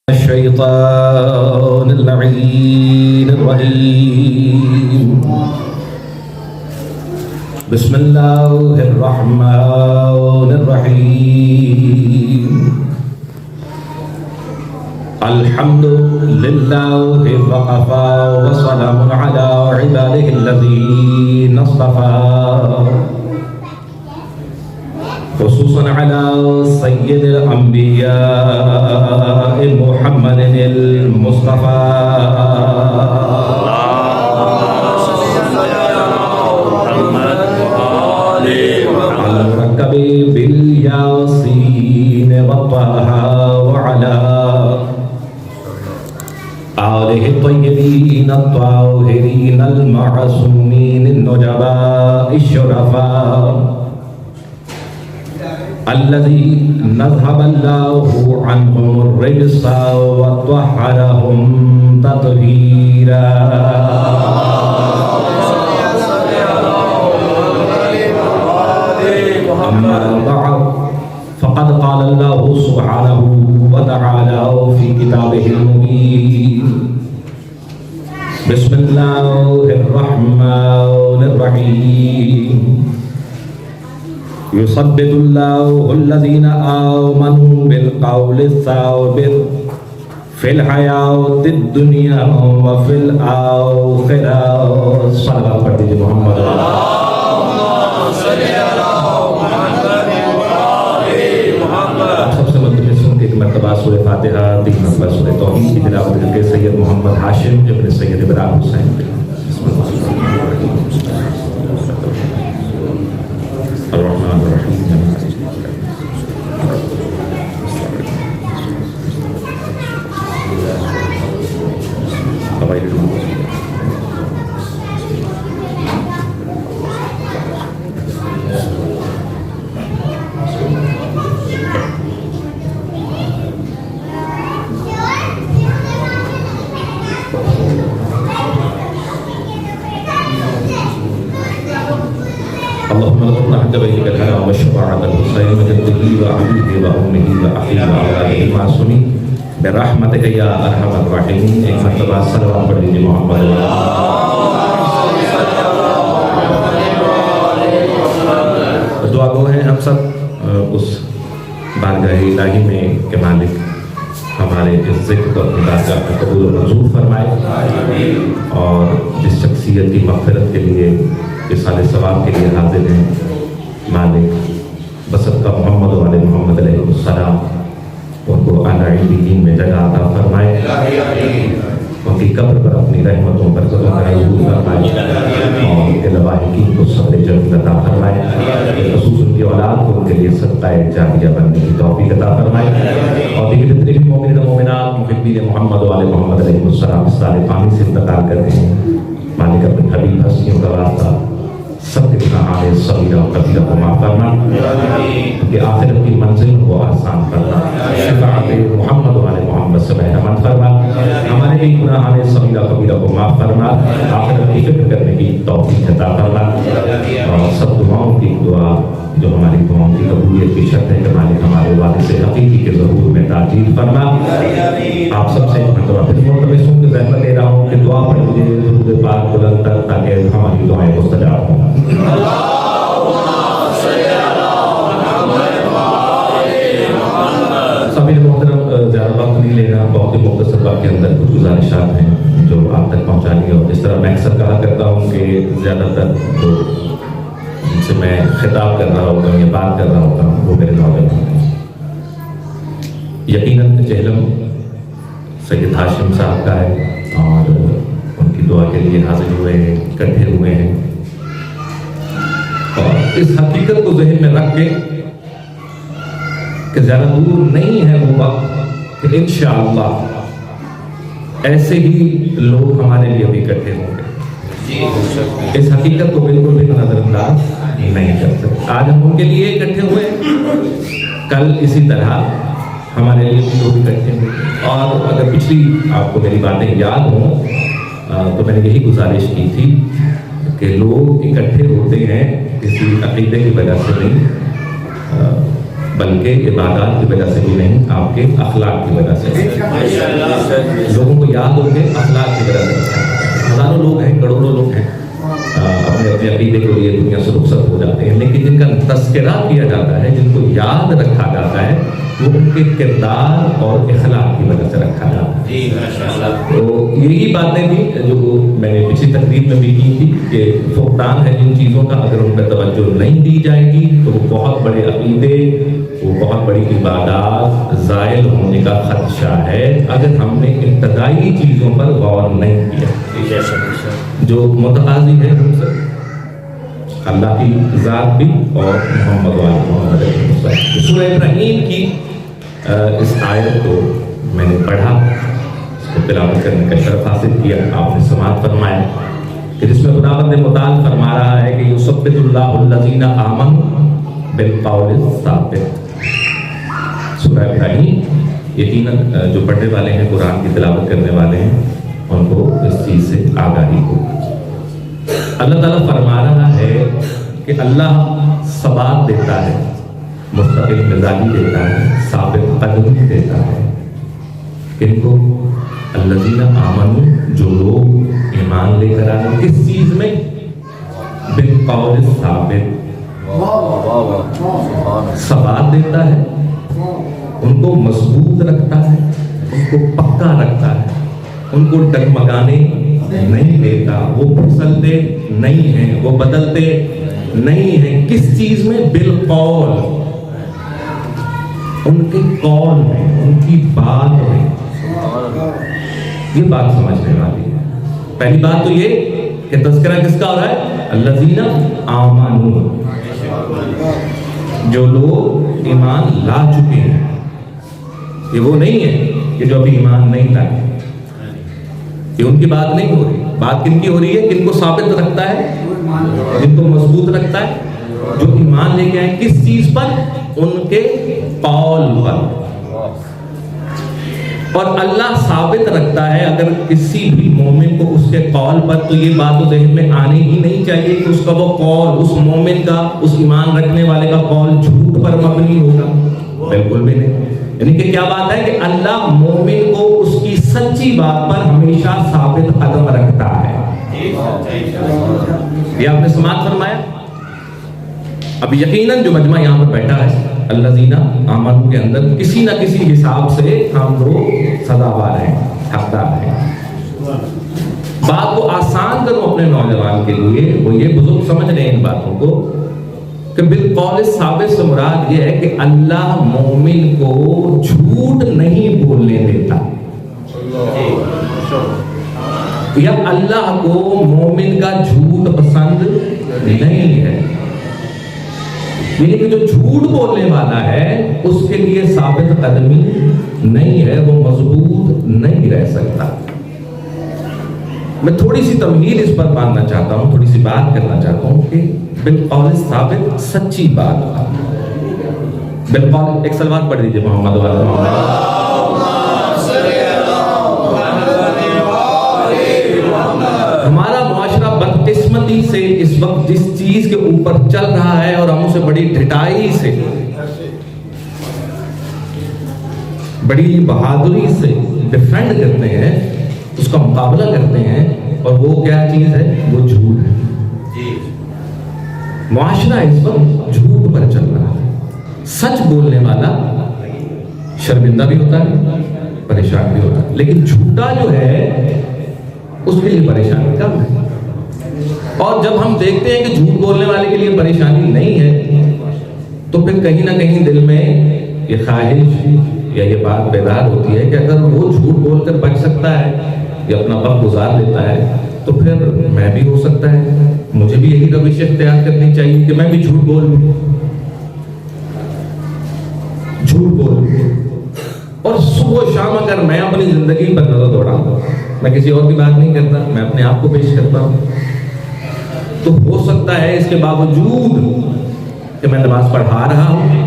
الشيطان اللعين الرجيم بسم الله الرحمن الرحيم الحمد لله وكفى وسلام على عباده الذين اصطفى خصوصا على سيد الأنبياء محمد المصطفى المركب بالياسين والطه وعلى آله الطيبين الطاهرين المعصومين النجباء الشرفاء الذي نذهب الله عنهم الرجس وطهرهم تطهيرا أما بعد فقد قال الله سبحانه وتعالى في كتابه المبين بسم الله الرحمن الرحيم يثبت الله الذين آمنوا بالقول الثابت في الحياة الدنيا وفي الآخرة صلى الله عليه محمد اللهم صل على محمد وآل محمد سب سے مدد سن کے ایک مرتبہ سورہ فاتحہ 3 نمبر سورہ توحید کی تلاوت کر کے سید محمد ہاشم ابن سید ابراہیم حسین بسم اللہ الرحمن الرحیم اللهم ارزقنا حق بيتك الحرام والشفاعة الحسين وجده وأبيه وأمه وأخيه وأولاده المعصومين برحمتك يا أرحم الراحمين ایک مرتبہ صلوات پڑھ لیجیے محمد دعا گو ہیں ہم سب اس بارگاہ الہی میں کہ مالک ہمارے اس ذکر کو اپنی بارگاہ میں قبول و منظور فرمائے اور جس شخصیت کی مغفرت کے لیے رسالہ ثواب کے لیے حاضر ہیں مالک بسط کا محمد و علیہ محمد علیہ السلام ان کو اعلیٰ علین میں جگہ عطا فرمائے ان کی قبر پر اپنی رحمتوں برکتوں کا حضور فرمائے اور ان کے لواحقین کو صبر جمیل عطا فرمائے خصوص ان کی اولاد کو ان کے لیے صدقہ جاریہ بننے کی توفیق عطا فرمائے اور دیگر جتنے بھی مومنین و مومنات محبین محمد و علیہ محمد علیہ السلام اس سال پانی سے انتقال کرتے ہیں مالک اپنے حبیب ہستیوں کا واسطہ سب کے گناہان صغیرہ و کبیرہ کو معاف فرما کہ آخرت کی منزل کو آسان کرنا شفاعت محمد و آل محمد سے بہرمند فرما ہمارے بھی گناہان صغیرہ و کبیرہ کو معاف فرما آخرت کی فکر کرنے کی توفیق عطا فرما اور سب دعاؤں کی دعا جو ہماری دعاؤں کی قبولیت کی شرط ہے کہ مالک ہمارے وارث حقیقی کے ظہور میں تاجیل فرما آپ سب سے مرتبہ پھر ملتمس ہوں کہ زحمت لے رہا ہوں کہ دعا پڑھ لیجیے درود پاک بلند تر تاکہ ہماری دعائیں مستجاب ہوں سبھی محترم زیادہ وقت نہیں لینا بہت ہی مختصر وقت کے اندر کچھ گزارشات ہیں جو آپ تک پہنچانی اور جس طرح میں اکثر کہا کرتا ہوں کہ زیادہ تر جو جن سے میں خطاب کر رہا ہوتا ہوں یا بات کر رہا ہوتا ہوں وہ میرے نوجوان ہیں یقیناً جہلم سید ہاشم صاحب کا ہے اور ان کی دعا کے لیے حاضر ہوئے ہیں اکٹھے ہوئے ہیں اور اس حقیقت کو ذہن میں رکھ کے کہ زیادہ دور نہیں ہے وہ وقت کہ انشاءاللہ ایسے ہی لوگ ہمارے لیے بھی اکٹھے ہوں گے اس حقیقت کو بالکل بھی نظر انداز نہیں کر سکتے آج ہم ان کے لیے اکٹھے ہوئے کل اسی طرح ہمارے لیے بھی لوگ اکٹھے ہوئے اور اگر پچھلی آپ کو میری باتیں یاد ہوں تو میں نے یہی گزارش کی تھی کہ لوگ اکٹھے ہوتے ہیں کسی عقیدے کی وجہ سے نہیں بلکہ عبادات کی وجہ سے بھی نہیں، آپ کے اخلاق کی وجہ سے۔ لوگوں کو یاد ہوں گے اخلاق کی وجہ سے۔ ہزاروں لوگ ہیں، کروڑوں لوگ ہیں، اپنے اپنے عقیدے کے لیے دنیا سے رخصت ہو جاتے ہیں، لیکن جن کا تذکرہ کیا جاتا ہے، جن کو یاد رکھا جاتا ہے، وہ ان کے کردار اور اخلاق کی وجہ سے رکھا جاتا ہے۔ تو یہی باتیں تھیں جو میں نے پچھلی تقریب میں بھی کی تھی کہ فقدان ہے جن چیزوں کا، اگر ان پہ توجہ نہیں دی جائے گی تو وہ بہت بڑے عقیدے، وہ بہت بڑی عبادات زائل ہونے کا خدشہ ہے اگر ہم نے ابتدائی چیزوں پر غور نہیں کیا، جو متقاضی ہے ہم سے اللہ کی ذات بھی اور محمد محمد علیہ وسلم۔ سورہ ابراہیم کی اس آیت کو میں نے پڑھا، اس کو تلاوت کرنے کا شرف حاصل کیا، آپ نے سماعت فرمایا کہ جس میں خداوند متعال فرما رہا ہے کہ یثبت اللہ الذین آمنوا بالقول الثابت۔ سورہ ابراہیم یقیناً جو پڑھنے والے ہیں، قرآن کی تلاوت کرنے والے ہیں، ان کو اس چیز سے آگاہی ہو۔ اللہ تعالیٰ فرما رہا ہے کہ اللہ ثبات دیتا ہے، مستقل مزاجی دیتا ہے، ثابت قدمی دیتا ہے۔ کن کو؟ الذین آمنوا، جو لوگ ایمان لے کر آئے، کس چیز میں؟ بالقول ثابت، ثبات دیتا ہے، ان کو مضبوط رکھتا ہے، ان کو پکا رکھتا ہے، ان کو ڈگمگانے نہیں دیتا، وہ پھسلتے نہیں ہیں، وہ بدلتے نہیں ہیں۔ کس چیز میں؟ بالقول، ان کے قول میں، ان کی بات میں۔ یہ بات سمجھنے والی ہے۔ پہلی بات تو یہ کہ تذکرہ کس کا ہو رہا ہے؟ الذین آمنوا، جو لوگ ایمان لا چکے ہیں۔ یہ وہ نہیں ہے کہ جو ابھی ایمان نہیں لائے، یہ ان کی بات نہیں ہو رہی۔ بات کن کی ہو رہی ہے؟ کن کو ثابت رکھتا ہے؟ جن کو مضبوط رکھتا ہے، جو ایمان لے کے آئے۔ کس چیز پر؟ ان کے قول پر۔ اور اللہ ثابت رکھتا ہے اگر کسی بھی مومن کو اس کے قول پر، تو یہ بات تو ذہن میں آنے ہی نہیں چاہیے کہ اس کا وہ قول، اس مومن کا، اس ایمان رکھنے والے کا قول جھوٹ پر مبنی ہوگا، بالکل بھی نہیں۔ یعنی کہ کیا بات ہے کہ اللہ مومن کو اس کی سچی بات پر ہمیشہ ثابت قدم رکھتا ہے۔ یہ آپ نے سماعت فرمایا۔ اب یقیناً جو مجمع یہاں پر بیٹھا ہے، الذین آمنوا کے اندر کسی نہ کسی حساب سے ہم لوگ سزاوار ہیں، حقدار ہیں۔ بات کو آسان کروں اپنے نوجوان کے لیے، وہ یہ بزرگ سمجھ رہے ہیں ان باتوں کو کہ بالقول ثابت سے مراد یہ ہے کہ اللہ مومن کو جھوٹ نہیں بولنے دیتا، یا اللہ کو مومن کا جھوٹ پسند نہیں ہے۔ یعنی کہ جو جھوٹ بولنے والا ہے اس کے لیے ثابت قدمی نہیں ہے، وہ مضبوط نہیں رہ سکتا۔ میں تھوڑی سی تمہید اس پر باندھنا چاہتا ہوں، تھوڑی سی بات کرنا چاہتا ہوں کہ بالقول ثابت سچی بات۔ بالقول ایک سلوات پڑھ دیجیے محمد والا محمد۔ ہمارا معاشرہ بدقسمتی سے اس وقت جس چیز کے اوپر چل رہا ہے اور ہم اسے بڑی ڈھٹائی سے، بڑی بہادری سے ڈیفینڈ کرتے ہیں، اس کا مقابلہ کرتے ہیں، اور وہ کیا چیز ہے؟ وہ جھوٹ ہے۔ معاشرہ اس وقت جھوٹ پر چل رہا ہے۔ سچ بولنے والا شرمندہ بھی ہوتا ہے، پریشان بھی ہوتا ہے، لیکن جھوٹا جو ہے اس کے لیے پریشانی کم ہے۔ اور جب ہم دیکھتے ہیں کہ جھوٹ بولنے والے کے لیے پریشانی نہیں ہے، تو پھر کہیں نہ کہیں دل میں یہ خواہش یا یہ بات بیدار ہوتی ہے کہ اگر وہ جھوٹ بول کر بچ سکتا ہے یا اپنا وقت گزار لیتا ہے، تو پھر میں بھی ہو سکتا ہے، مجھے بھی یہی روش اختیار کرنی چاہیے کہ میں بھی جھوٹ بولوں، جھوٹ بولوں۔ اور صبح و شام اگر میں اپنی زندگی پر نظر دوڑاؤں، میں کسی اور کی بات نہیں کرتا، میں اپنے آپ کو پیش کرتا ہوں، تو ہو سکتا ہے اس کے باوجود کہ میں نماز پڑھا رہا ہوں،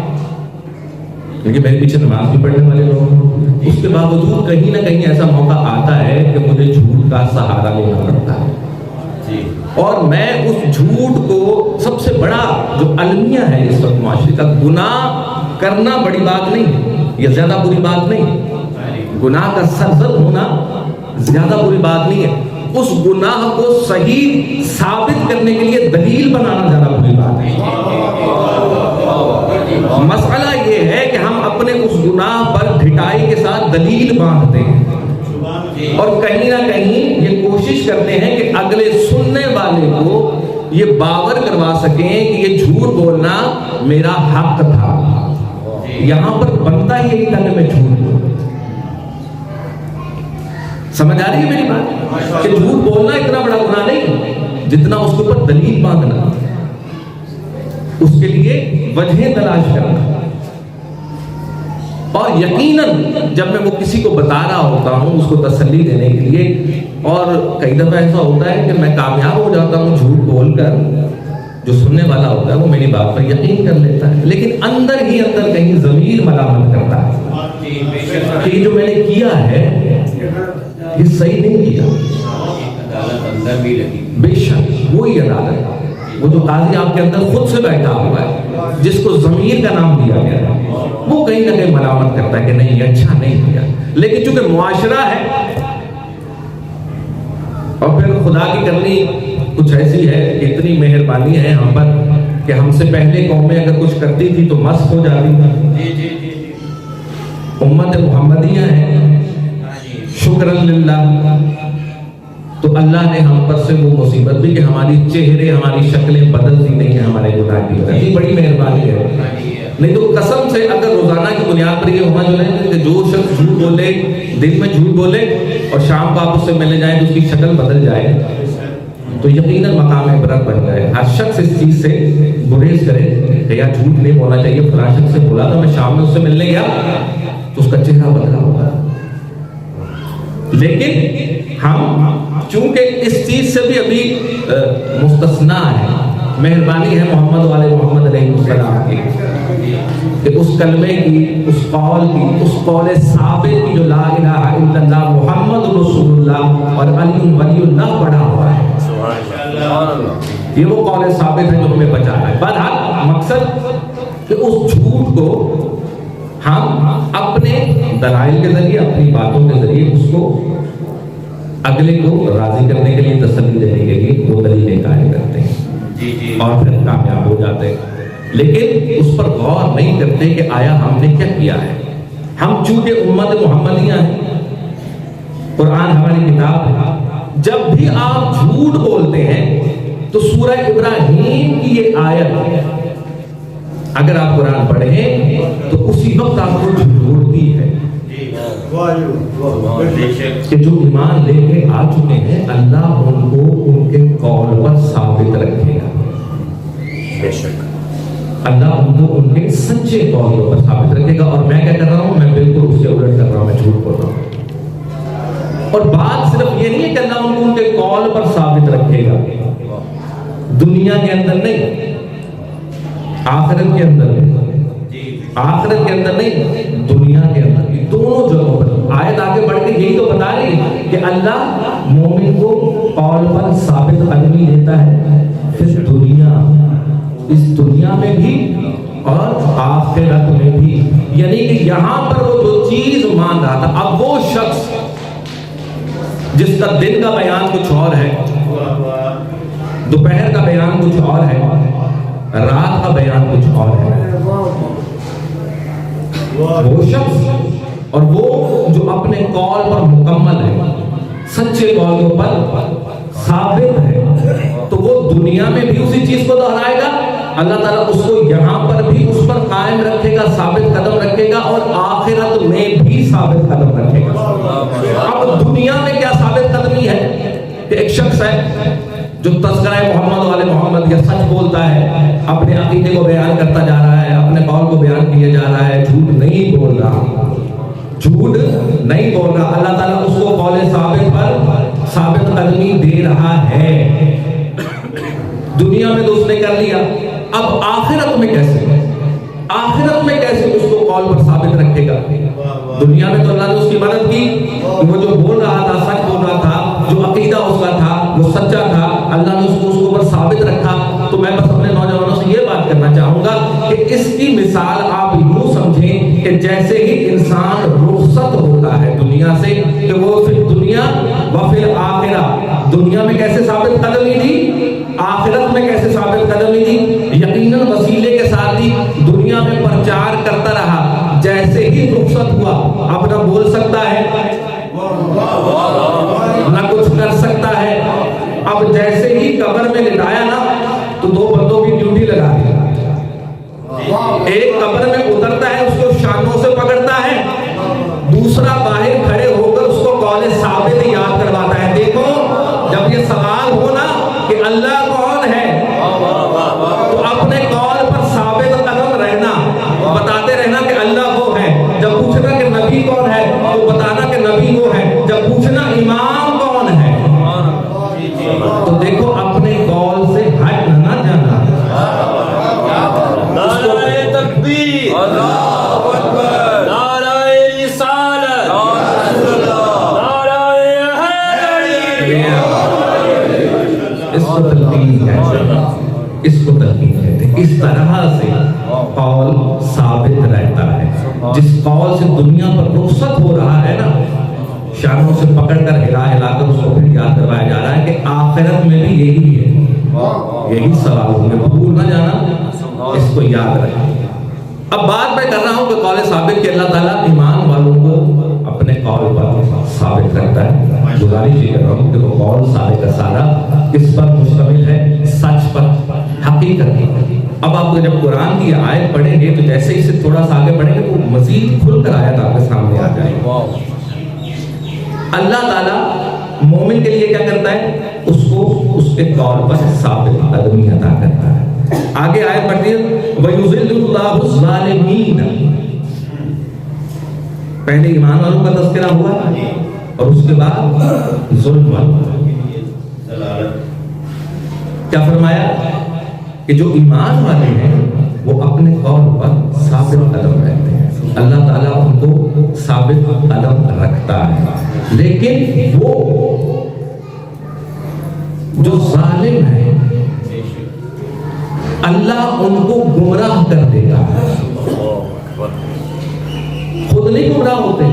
کیونکہ میرے پیچھے نماز بھی پڑھنے والے لوگ ہیں، اس کے باوجود کہیں نہ کہیں ایسا موقع آتا ہے کہ مجھے جھوٹ کا سہارا لینا پڑتا ہے، اور میں اس جھوٹ کو، سب سے بڑا جو المیہ ہے اس وقت معاشرے کا، گناہ کرنا بڑی بات نہیں ہے، یہ زیادہ بری بات نہیں ہے، گناہ کا سرزد ہونا زیادہ بری بات نہیں ہے، اس گناہ کو صحیح ثابت کرنے کے لیے دلیل بنانا زیادہ بری بات ہے۔ مسئلہ یہ ہے کہ ہم اپنے اس گناہ پر ڈھٹائی کے ساتھ دلیل باندھتے ہیں اور کہیں نہ کہیں یہ کوشش کرتے ہیں کہ اگلے سننے والے کو یہ باور کروا سکیں کہ یہ جھوٹ بولنا میرا حق تھا۔ یہاں پر بنتا ہی یہی تھا کہ میں جھوٹ بولوں۔ سمجھ آ رہی ہے میری بات کہ جھوٹ بولنا اتنا بڑا گناہ نہیں جتنا اس کے اوپر دلیل باندھنا، اس کے لیے وجہیں تلاش کرنا۔ اور یقیناً جب میں وہ کسی کو بتا رہا ہوتا ہوں اس کو تسلی دینے کے لیے، اور کئی دفعہ ایسا ہوتا ہے کہ میں کامیاب ہو جاتا ہوں جھوٹ بول کر، جو سننے والا ہوتا ہے وہ میری بات پر یقین کر لیتا ہے، لیکن اندر ہی اندر کہیں ضمیر ملامت کرتا ہے کہ یہ جو میں نے کیا ہے یہ صحیح نہیں کیا۔ بے شک وہی عدالت، وہ جو قاضی آپ کے اندر خود سے بیٹھا ہوا ہے، جس کو ضمیر کا نام دیا گیا ہے، وہ کہیں نہ کہیں ملامت کرتا ہے کہ نہیں یہ اچھا نہیں کیا، لیکن چونکہ معاشرہ ہے اور پھر خدا کی کرنی کچھ ایسی ہے کہ اتنی مہربانی ہے ہم پر کہ ہم سے پہلے قومیں اگر کچھ کرتی تھی تو مست ہو جاتی تھی۔ امت محمدیہ ہے، شکرن للہ، تو اللہ نے ہم پر سے وہ مصیبت بھی کہ ہماری چہرے ہماری شکلیں بدلتی نہیں ہیں ہمارے گناہ کی وجہ سے، یہ بڑی مہربانی ہے۔ نہیں تو قسم سے اگر روزانہ کی بنیاد پر یہ ہونا جو ہے کہ جو شخص جھوٹ بولے، دن میں جھوٹ بولے اور شام کو آپ اس سے ملنے جائیں تو اس کی شکل بدل جائے تو یقیناً مقام عبرت بن جائے۔ ہر شخص اس چیز سے گریز کرے کہ یار جھوٹ نہیں بولنا چاہیے، فلاں شخص سے بولا تھا میں شام میں اس سے ملنے گیا تو اس کا چہرہ بدلا ہوگا۔ لیکن ہم چونکہ اس چیز سے بھی ابھی مستثنا ہے، مہربانی ہے محمد والے محمد علیہ السلام کی کہ اس کلمے کی، اس قول کی، اس قول ثابت کی جو لا الہ الا اللہ محمد رسول اللہ اور علی ولی اللہ پڑھا ہوا ہے، یہ وہ قول ثابت ہے جو ہمیں بچانا ہے۔ بہرحال مقصد کہ اس جھوٹ کو ہم اپنے دلائل کے ذریعے، اپنی باتوں کے ذریعے اس کو اگلے کو راضی کرنے کے لیے، تسلی دینے کے لیے وہ دلیلیں قائم کرتے ہیں اور پھر کامیاب ہو جاتے ہیں، لیکن اس پر غور نہیں کرتے کہ آیا ہم نے کیا کیا ہے۔ ہم چونکہ امت محمدیہ ہیں، قرآن ہماری کتاب ہے، جب بھی آپ جھوٹ بولتے ہیں تو سورہ ابراہیم کی یہ آیت اگر آپ قرآن پڑھیں تو اسی وقت آپ کو جھوٹتی ہے کہ جو ایمان لے کے آ چکے ہیں اللہ ان کو ان کے قول پر ثابت رکھے گا۔ بے شک اللہ ان کو ان کے سچے قول پر ثابت رکھے گا۔ اور میں کیا کر رہا ہوں؟ میں بالکل اس سے الٹ کر رہا ہوں، میں جھوٹ بول رہا ہوں۔ اور بات صرف یہ نہیں ہے کہ اللہ ان کو ان کے قول پر ثابت رکھے گا، دنیا کے اندر نہیں، آخرت کے اندر نہیں، آخرت کے اندر نہیں، دنیا کے اندر بھی، دونوں جگہوں پر۔ آیت آگے بڑھ کے یہی تو بتا رہی ہے کہ اللہ مومن کو قول پر ثابت قدمی دیتا ہے، پھر دنیا، اس دنیا میں بھی اور آخرت میں بھی، یعنی کہ یہاں پر وہ جو چیز مان رہا تھا، اب وہ شخص جس کا دن کا بیان کچھ اور ہے، دوپہر کا بیان کچھ اور ہے، رات کا بیان کچھ اور ہے، وہ شخص اور وہ جو اپنے قول پر مکمل ہے، سچے قولوں پر ثابت ہے، تو وہ دنیا میں بھی اسی چیز کو دہرائے گا، اللہ تعالیٰ اس کو یہاں پر بھی اس پر قائم رکھے گا، ثابت قدم رکھے گا، اور آخرت میں بھی ثابت قدم رکھے گا۔ اب دنیا میں کیا ثابت قدمی ہے کہ ایک شخص ہے جو تذکرہ محمد والے محمد یا سچ بولتا ہے، اپنے عقیدے کو بیان کرتا جا رہا ہے، اپنے قول کو بیان کیا جا رہا ہے، جھوٹ نہیں بول رہا، جھوٹ نہیں بول رہا، اللہ تعالیٰ اس کو قول ثابت پر ثابت قدمی دے رہا ہے۔ دنیا میں تو اس نے کر لیا، اب آخرت میں کیسے؟ آخرت میں کیسے اس کو قول پر ثابت رکھے گا؟ دنیا میں تو اللہ نے اس کی مدد کی، وہ جو بول رہا تھا، سچ بول رہا تھا، جو عقیدہ اس کا تھا وہ سچا تھا، اللہ نے اس کو پر ثابت رکھا۔ تو میں بس اپنے نوجوانوں سے یہ بات کرنا چاہوں گا کہ اس کی مثال آپ یوں کہ وہ فی دنیا و فی الآخرہ، دنیا میں کیسے ثابت قدمی دی، آخرت میں کیسے ثابت قدمی دی، یقیناً وسیلے کے ساتھ ہی دنیا میں پرچار کرتا رہا، جیسے ہی رخصت ہوا اب نہ بول سکتا ہے نہ کچھ کر سکتا ہے، اب جیسے ہی قبر میں لٹایا نا تو دو بندوں کی ڈیوٹی لگا دی، ایک قبر میں اترتا ہے اس کو شانوں سے پکڑتا ہے، دوسرا باہر کھڑے ہو کر اس کو قول ثابت یاد کرواتا ہے۔ دیکھو جب یہ سوال ہو نا کہ اللہ کون ہے تو اپنے قول پر ثابت قدم رہنا، بتاتے رہنا کہ اللہ وہ ہے، جب پوچھنا کہ نبی کون ہے تو بتانا کہ نبی وہ ہے، جب پوچھنا امام کون ہے تو دیکھو اپنے قول سے ہٹ نہ جانا۔ نعرہ تکبیر، اللہ اکبر، نعرہ رسالت، نعرہ حیدری، اس کو تلقین کہتے ہیں، اس کو تلقین کہتے ہیں۔ اس طرح سے قول ثابت رہتا ہے، جس قول سے دنیا پر رخصت ہو رہا ہے نا، شانوں سے پکڑ کر ہلا ہلا کر اس کو پھر یاد کروایا جا رہا ہے کہ آخرت میں بھی یہی ہے، یہی سوال ہوں گے، بھول نہ جانا، اس کو یاد رکھیں۔ اب بات میں کر رہا ہوں کہ قول ثابت کہ اللہ تعالیٰ ایمان والوں کو اپنے قول پر ثابت رکھتا ہے۔ گزارش یہ کر رہا ہوں کہ وہ قول ثابت کا سارا کس پر مشتمل ہے؟ سچ پر، حقیقت پر۔ اب آپ جب قرآن کی آیت پڑھیں گے تو جیسے اسے تھوڑا سا آگے پڑھیں گے تو مزید کھل کر آیت آپ کے سامنے آ جائے گی۔ اللہ تعالیٰ مومن کے لیے کیا کرتا ہے؟ اس کو اس کے قول پر ثابت قدمی عطا کرتا ہے۔ آگے آیت پڑھتی ہے وَيُذِلُّ اللَّهُ الظَّالِمِينَ، پہلے ایمان والوں کا تذکرہ ہوا اور اس کے بعد ظلم والوں۔ کیا فرمایا کہ جو ایمان والے ہیں وہ اپنے قول پر ثابت قدم رہتے ہیں، اللہ تعالیٰ ان کو ثابت قدم رکھتا ہے، لیکن وہ جو ظالم ہے اللہ ان کو گمراہ کر دے گا، خود نہیں گمراہ ہوتے۔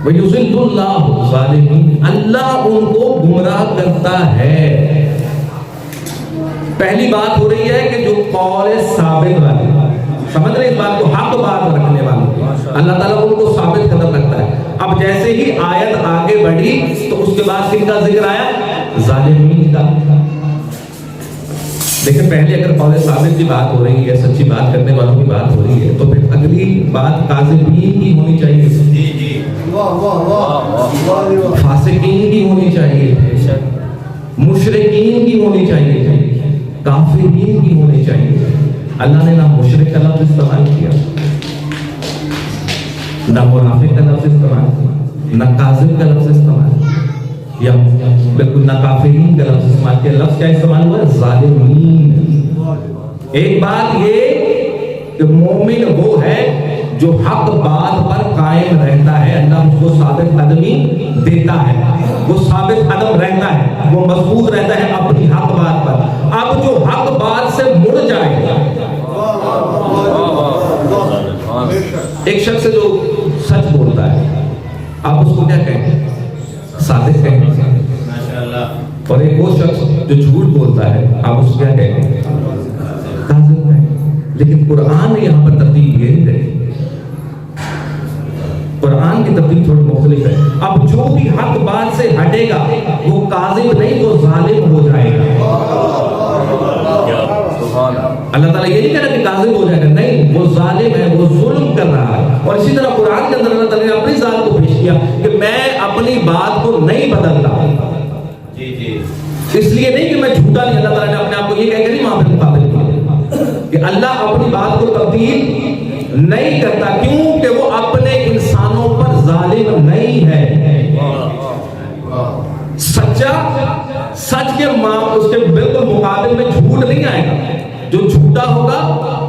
وَيُضِلُّ اللَّهُ الظَّالِمِينَ، اللہ ان کو گمراہ کرتا ہے۔ پہلی بات ہو رہی ہے کہ جو قول ثابت والے، سمجھ رہے اس بات کو، حق بات رکھنے والے، اللہ تعالیٰ ان کو ثابت قدم رکھتا ہے۔ اب جیسے ہی آیت آگے بڑھی تو اس کے بعد کن کا ذکر آیا؟ ظالمین کا۔ لیکن پہلے اگر قول ثابت کی بات ہو رہی ہے، سچی بات کرنے والوں کی بات ہو رہی ہے، تو پھر اگلی بات کاذبین کی ہونی چاہیے، فاسقین کی ہونی چاہیے، مشرکین کی ہونی چاہیے، کافرین کی ہونی چاہیے۔ اللہ نے نہ مشرک کا لفظ استعمال کیا، نہ منافق کا لفظ استعمال کیا، نہ کاذب کا لفظ استعمال کیا، یا بالکل نہ کافرین کا لفظ استعمال کیا۔ لفظ کیا استعمال ہوا ہے؟ ظالمین۔ ایک بات یہ کہ مومن وہ ہے جو حق بات پر قائم رہتا ہے، اللہ اس کو ثابت قدمی دیتا ہے، وہ ثابت قدم رہتا ہے، وہ مضبوط رہتا ہے اپنی حق بات پر۔ اب جو حق بات سے مڑ جائے گا، ایک شخص جو سچ بولتا ہے آپ اس کو کیا کہیں گے؟ صادق کہیں گے۔ اور ایک وہ شخص جو جھوٹ بولتا ہے آپ اس کو کیا کہیں گے؟ کاذب کہیں گے۔ لیکن قرآن نے یہاں پر ترتیب یہ نہیں رکھی، قرآن کی ترتیب تھوڑی مختلف ہے۔ اب جو بھی حق بات سے ہٹے گا وہ کاذب نہیں تو ظالم ہو جائے گا۔ اللہ تعالیٰ یہ نہیں کہہ رہا کہ کاذب ہو جائے گا، نہیں، وہ ظالم ہے، وہ ظلم کر رہا ہے۔ اور اسی طرح قرآن کے اندر اللہ تعالیٰ نے اپنی ذات کو پیش کیا کہ میں اپنی بات کو نہیں بدلتا، اس لیے نہیں کہ میں جھوٹا نہیں، اللہ تعالیٰ نے اپنے آپ کو یہ کہہ کے نہیں وہاں پہ مقابل کیا کہ اللہ اپنی بات کو تبدیل نہیں کرتا، کیوں کہ وہ اپنے انسانوں پر ظالم نہیں ہے۔ سچا سچ کے اس کے بالکل مقابل میں جھوٹ نہیں آئے گا، جو جھوٹا ہوگا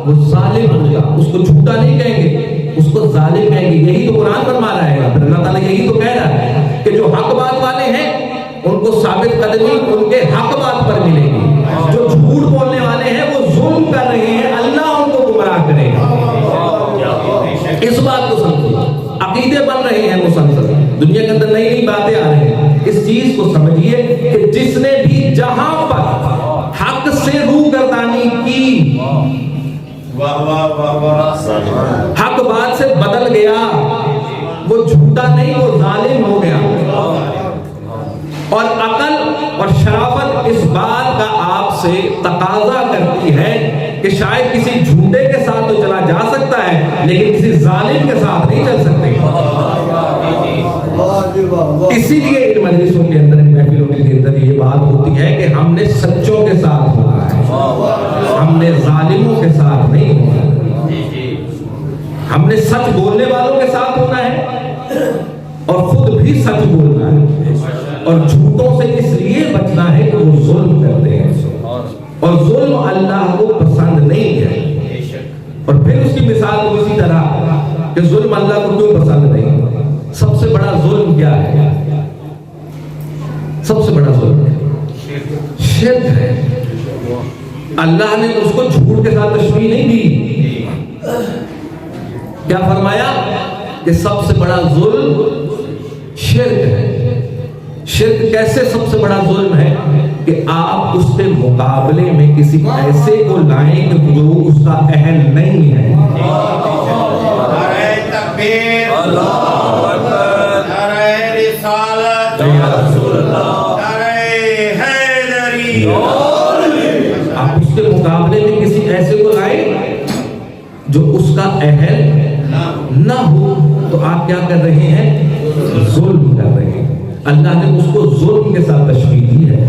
وہ ظالم ہوگا، اس کو جھوٹا نہیں کہیں گے، اس کو ظالم کہیں گے۔ یہی تو قرآن فرما رہا ہے، اللہ تعالیٰ یہی تو کہہ رہا ہے کہ جو حق بات والے ہیں ان کو ثابت قدمی ان کے حق بات پر ملے گی، جو جھوٹ بولنے والے ہیں وہ ظلم کر رہے ہیں، اللہ ان کو گمراہ کرے گا۔ اس بات کو سمجھو، عقیدے بن رہے ہیں مسلسل، دنیا کے اندر نئی نئی باتیں آ رہی ہیں. اس چیز کو سمجھیے کہ جس نے بھی جہاں پر حق سے روگردانی کی، حق بات سے بدل گیا، وہ جھوٹا نہیں، وہ ظالم ہو گیا. اور عقل اور شرافت اس بات کا آپ سے تقاضا کرتی ہے کہ شاید کسی جھوٹے کے ساتھ تو چلا جا سکتا ہے لیکن کسی ظالم کے ساتھ نہیں چل سکتے. اسی لیے ان مجلسوں کے اندر، ان محفلوں کے اندر یہ بات ہوتی ہے کہ ہم نے سچوں کے ساتھ ہونا ہے، ہم نے ظالموں کے ساتھ نہیں ہونا. ہم نے سچ بولنے والوں کے ساتھ ہونا ہے اور خود بھی سچ بولنا ہے، اور جھوٹوں سے اس لیے بچنا ہے کہ وہ ظلم کرتے ہیں اور ظلم اللہ کو پسند نہیں ہے. اور پھر اس کی مثال کو اسی طرح کہ ظلم اللہ کو کیوں پسند نہیں. سب سے بڑا ظلم کیا ہے؟ سب سے بڑا ظلم شرک ہے. اللہ نے اس کو جھوٹ کے ساتھ تشبیہ نہیں دی. کیا فرمایا کہ سب سے بڑا ظلم شرک ہے. شرک کیسے سب سے بڑا ظلم ہے؟ کہ آپ اس کے مقابلے میں کسی ایسے کو لائیں کہ جو اس کا اہل نہیں ہے. نعرہ تکبیر، اللہ اکبر، نعرہ رسالت، یا رسول اللہ، نعرہ حیدری. آپ اس کے مقابلے میں کسی ایسے کو لائیں جو اس کا اہل نہ ہو تو آپ کیا کر رہے ہیں؟ ظلم کر رہے ہیں. اللہ نے اس کو ظلم کے ساتھ تشبیہ دی ہے،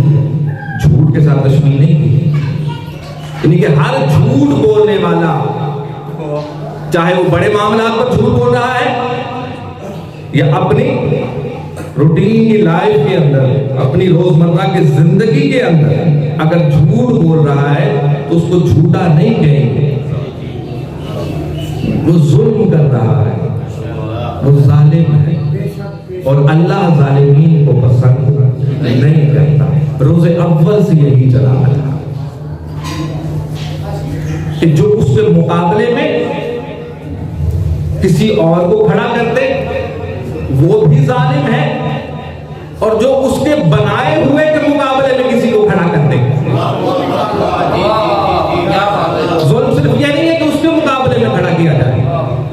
جھوٹ کے ساتھ تشبیہ نہیں کی. یعنی کہ ہر جھوٹ بولنے والا، چاہے وہ بڑے معاملات پر جھوٹ بول رہا ہے یا اپنی روٹین کی لائف کے اندر، اپنی روزمرہ کی زندگی کے اندر اگر جھوٹ بول رہا ہے تو اس کو جھوٹا نہیں کہیں گے، وہ ظلم کر رہا ہے، وہ ظالم ہے. اور اللہ ظالمین کو پسند نہیں کرتا. روز اول سے یہی چلا تھا کہ جو اس کے مقابلے میں کسی اور کو کھڑا کرتے وہ بھی ظالم ہے، اور جو اس کے بنائے ہوئے کے مقابلے میں کسی کو کھڑا کرتے. ظلم صرف یہ نہیں ہے کہ اس کے مقابلے میں کھڑا کیا جائے،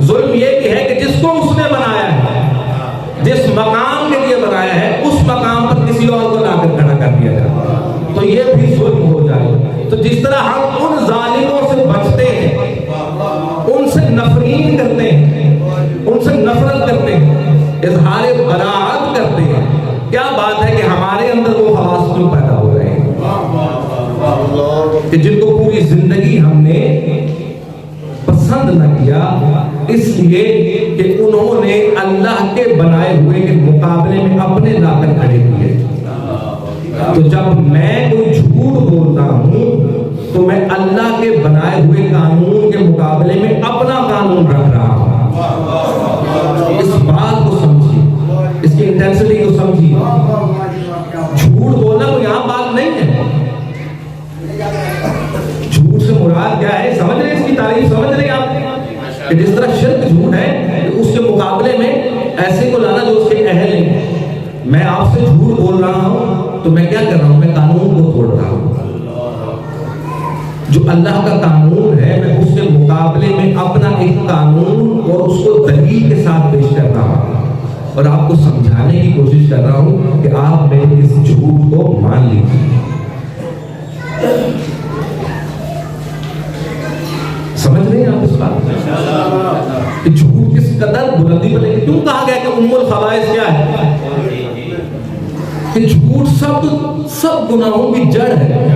ظلم یہ بھی ہے کہ جس کو اس نے بنایا ہے، جس مقام کے لیے بنایا ہے، اس مقام پر کسی اور کو لا کر کھڑا کر دیا جائے تو یہ بھی ظلم ہو جائے. تو جس طرح ہم ان ظالموں سے بچتے ہیں، ان سے نفرین کرتے ہیں، ان سے نفرت کرتے ہیں، اظہار براءت کرتے ہیں، کیا بات ہے کہ ہمارے اندر وہ خواص کیوں پیدا ہو رہے ہیں کہ جن کو پوری زندگی ہم نے پسند نہ کیا، اس لیے کہ انہوں نے اللہ کے بنائے ہوئے کے مقابلے میں اپنے لا کر کھڑے کیے. تو جب میں کوئی جھوٹ بولتا ہوں تو میں اللہ کے بنائے ہوئے قانون کے مقابلے میں اپنا قانون رکھ رہا ہوں. اس بات کو سمجھیے، اس کی انٹینسٹی کو سمجھیے. جھوٹ بولنا کوئی عام بات نہیں ہے. جھوٹ سے مراد کیا ہے؟ سمجھ رہے ہیں اس کی تعریف؟ سمجھ رہے ہیں آپ کہ جس طرح شرک جھوٹ ہے، اس کے مقابلے میں ایسے کو لانا جو اس کے اہل ہیں. میں آپ سے جھوٹ بول رہا ہوں تو میں کیا کر رہا ہوں؟ میں قانون کو توڑ رہا ہوں. جو اللہ کا قانون ہے میں اس کے مقابلے میں اپنا ایک قانون اور اس کو دلیل کے ساتھ پیش کر رہا ہوں اور آپ کو سمجھانے کی کوشش کر رہا ہوں کہ آپ میرے اس جھوٹ کو مان لیجیے. سمجھ رہے ہیں آپ اس بات کہ جھوٹ کس قدر بلندی پر ہے؟ کیوں کہا گیا کہ ام الخبائث کیا ہے؟ کہ جھوٹ سب گناہوں کی جڑ ہے.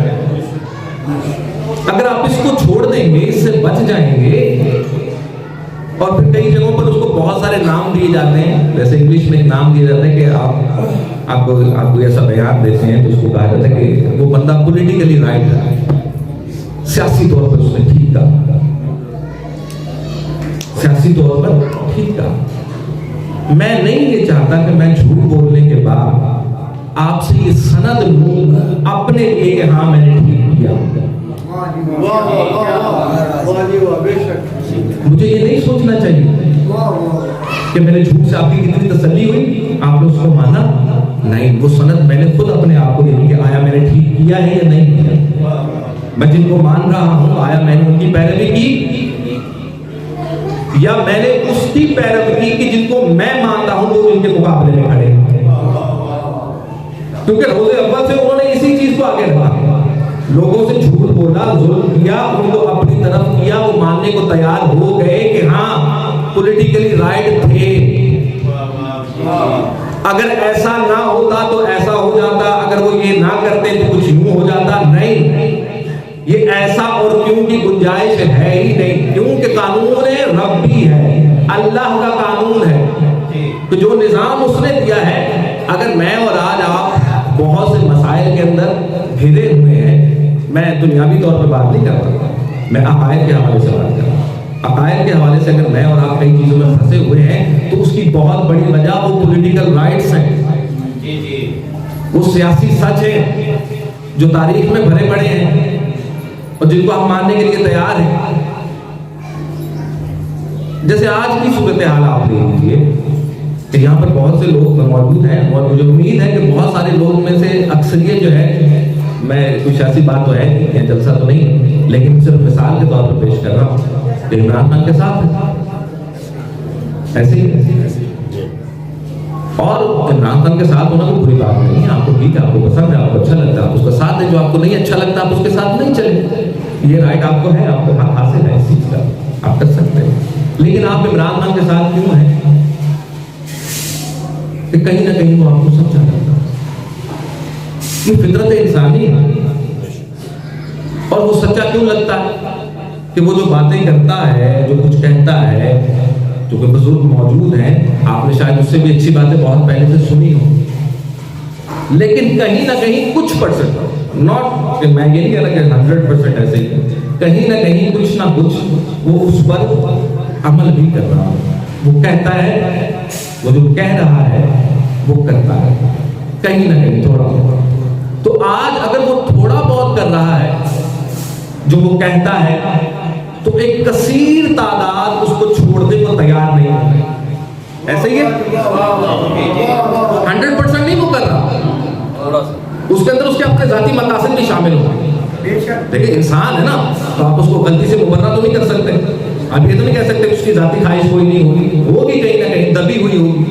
اگر آپ اس کو چھوڑ دیں گے، اس سے بچ جائیں گے، اور پھر کئی جگہوں پر اس کو بہت سارے نام دیے جاتے ہیں. ویسے انگلش میں ایک نام دیا جاتا ہے کہ آپ کو ایسا بیان دیتے ہیں تو اس کو کہا جاتا ہے کہ وہ بندہ پولیٹیکلی رائٹ ہے، سیاسی طور پر اس نے ٹھیک کہا، سیاسی طور پر ٹھیک کہا. میں نہیں یہ چاہتا کہ میں جھوٹ بولنے کے بعد آپ سے یہ سند لوں اپنے لیے کہ ہاں میں نے ٹھیک کیا. مجھے یہ نہیں سوچنا چاہیے کہ میرے جھوٹ سے آپ کی کتنی تسلی ہوئی؟ آپ نے اس کو مانا نہیں، وہ سند میں نے خود اپنے آپ کو دینی کہ آیا میں نے ٹھیک کیا ہے یا نہیں کیا۔ میں جن کو مان رہا ہوں آیا میں نے ان کی پیروی کی یا میں نے اس کی پیروی کی کہ جن کو میں مانتا ہوں وہ جن کے مقابلے میں کھڑے ہیں۔ کیونکہ روز اول سے انہوں نے اسی چیز کو آگے رکھا، لوگوں سے جھوٹ بولا، ظلم کیا، ان کو اپنی طرف کیا، وہ ماننے کو تیار ہو گئے کہ ہاں پولیٹیکلی رائٹ تھے۔ اگر ایسا نہ ہوتا تو ایسا ہو جاتا، اگر وہ یہ نہ کرتے تو کچھ یوں ہو جاتا، نہیں، یہ ایسا اور کیوں کی گنجائش ہے ہی نہیں، کیونکہ قانون ربی ہے، اللہ کا قانون ہے، تو جو نظام اس نے دیا ہے۔ اگر میں اور آج آپ بہت سے مسائل کے اندر گھرے ہوئے ہیں، میں دنیاوی طور پہ بات نہیں کر رہا، میں عقائد کے حوالے سے بات کر رہا ہوں۔ عقائد کے حوالے سے اگر میں اور آپ کئی چیزوں میں پھنسے ہوئے ہیں تو اس کی بہت بڑی وجہ وہ پولیٹیکل رائٹس ہیں، وہ سیاسی سچ ہیں جو تاریخ میں بھرے پڑے ہیں اور جن کو ہم ماننے کے لیے تیار ہیں۔ جیسے آج کی صورتحال آپ لے لیجیے کہ یہاں پر بہت سے لوگ موجود ہیں اور مجھے امید ہے کہ بہت سارے لوگ میں سے اکثریت جو ہے، میں کوئی سیاسی بات تو ہے نہیں، یہ جلسہ تو نہیں، لیکن صرف مثال کے طور پر پیش کر رہا ہوں کہ عمران خان کے ساتھ ایسے ہی، اور عمران خان کے ساتھ ہونا کوئی بری بات نہیں ہے، آپ کو ٹھیک ہے، آپ کو پسند ہے، آپ کو اچھا لگتا ہے، آپ اس کا ساتھ دیں، جو آپ کو نہیں اچھا لگتا آپ اس کے ساتھ نہیں چلیں، یہ رائٹ آپ کو ہے، آپ کو حق حاصل ہے اس چیز کا، آپ کر سکتے ہیں۔ لیکن آپ عمران خان کے ساتھ کیوں ہیں کہ کہیں نہ کہیں وہ آپ کو سچا لگتا ہے، یہ فطرت انسانی ہے۔ اور وہ سچا کیوں لگتا ہے کہ وہ جو باتیں کرتا ہے، جو کچھ کہتا ہے، جو کہ بزرگ موجود ہیں، آپ نے شاید اس سے بھی اچھی باتیں بہت پہلے سے سنی ہوں، لیکن کہیں نہ کہیں کچھ پرسنٹ، ناٹ کہ میں یہ نہیں کہہ رہا کہ 100% ایسے ہی، کہیں نہ کہیں کچھ نہ کچھ وہ اس پر عمل بھی کر رہا ہے، وہ کہتا ہے، وہ جو کہہ رہا ہے وہ کرتا ہے، کہیں نہ کہیں تھوڑا بہت۔ تو آج اگر وہ تھوڑا بہت کر رہا ہے جو وہ کہتا ہے تو ایک کثیر تعداد اس کو چھوڑنے کو تیار نہیں ہے، ایسا ہی ہے، 100% نہیں وہ کر رہا، اس کے اندر اس کے اپنے ذاتی مقاصد بھی شامل ہوں۔ دیکھیں انسان ہے نا، تو آپ اس کو غلطی سے مبرہ تو نہیں کر سکتے، آپ یہ تو نہیں کہہ سکتے کہ اس کی ذاتی خواہش کوئی نہیں ہوگی کہیں نہ کہیں دبی ہوئی ہوگی،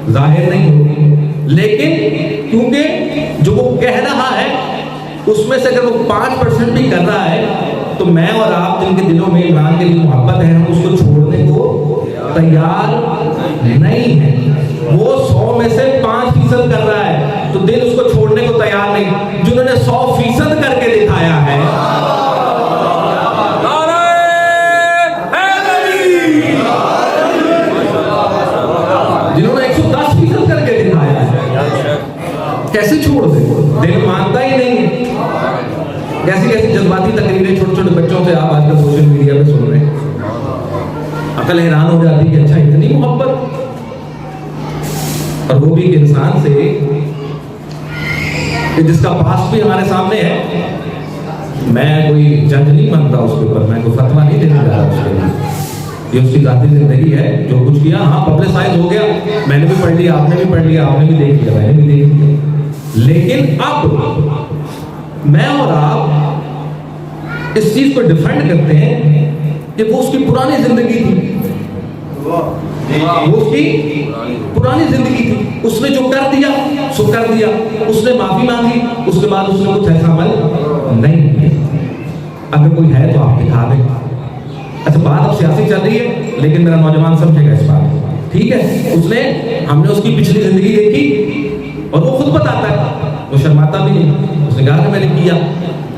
ظاہر نہیں ہوگی، لیکن کیونکہ جو وہ کہہ رہا ہے اس میں سے اگر وہ 5% بھی کر رہا ہے تو میں اور آپ جن کے دلوں میں عمران کے لیے محبت ہے، ہم اس کو چھوڑنے کو تیار نہیں ہیں۔ وہ 100 میں سے 5% کر رہا ہے تو دل اس کو چھوڑنے کو تیار نہیں، جنہوں نے 100% کر کے دکھایا ہے، جنہوں نے 110% کر کے دکھایا ہے، کیسے چھوڑ دے؟ دل مانتا ہی نہیں ہے۔ کیسی کیسی جذباتی تقریریں چھوٹے چھوٹے بچوں سے آپ آج کل سوشل میڈیا پہ سن رہے ہیں، عقل حیران ہو جاتی ہے کہ اچھا اتنی محبت، اور وہ بھی ایک انسان سے کہ جس کا پاسٹ بھی ہمارے سامنے ہے۔ میں کوئی جج نہیں بنتا اس کے اوپر، میں کوئی فتویٰ نہیں دینے جا رہا اس کے لیے، یہ اس کی ذاتی زندگی ہے، جو کچھ کیا ہاں پبلسائز ہو گیا، میں نے بھی پڑھ لیا، آپ نے بھی پڑھ لیا، آپ نے بھی دیکھ لیا، میں نے بھی دیکھ لیا، لیکن اب میں اور آپ اس چیز کو ڈیفینڈ کرتے ہیں کہ وہ اس کی پرانی زندگی تھی، وہ اس کی پرانی زندگی تھی، اس نے جو کر دیا سو کر دیا، اس نے معافی مانگی، اس کے بعد اس نے کچھ ایسا عمل نہیں کیا۔ اگر کوئی ہے تو آپ دکھا دیں۔ اچھا بات اب سیاسی چل رہی ہے، لیکن میرا نوجوان سمجھے گا اس بات، ٹھیک ہے؟ ہم نے اس کی پچھلی زندگی دیکھی اور وہ خود بتاتا ہے، وہ شرماتا بھی نہیں، اس نے کہا کہ میں نے کیا،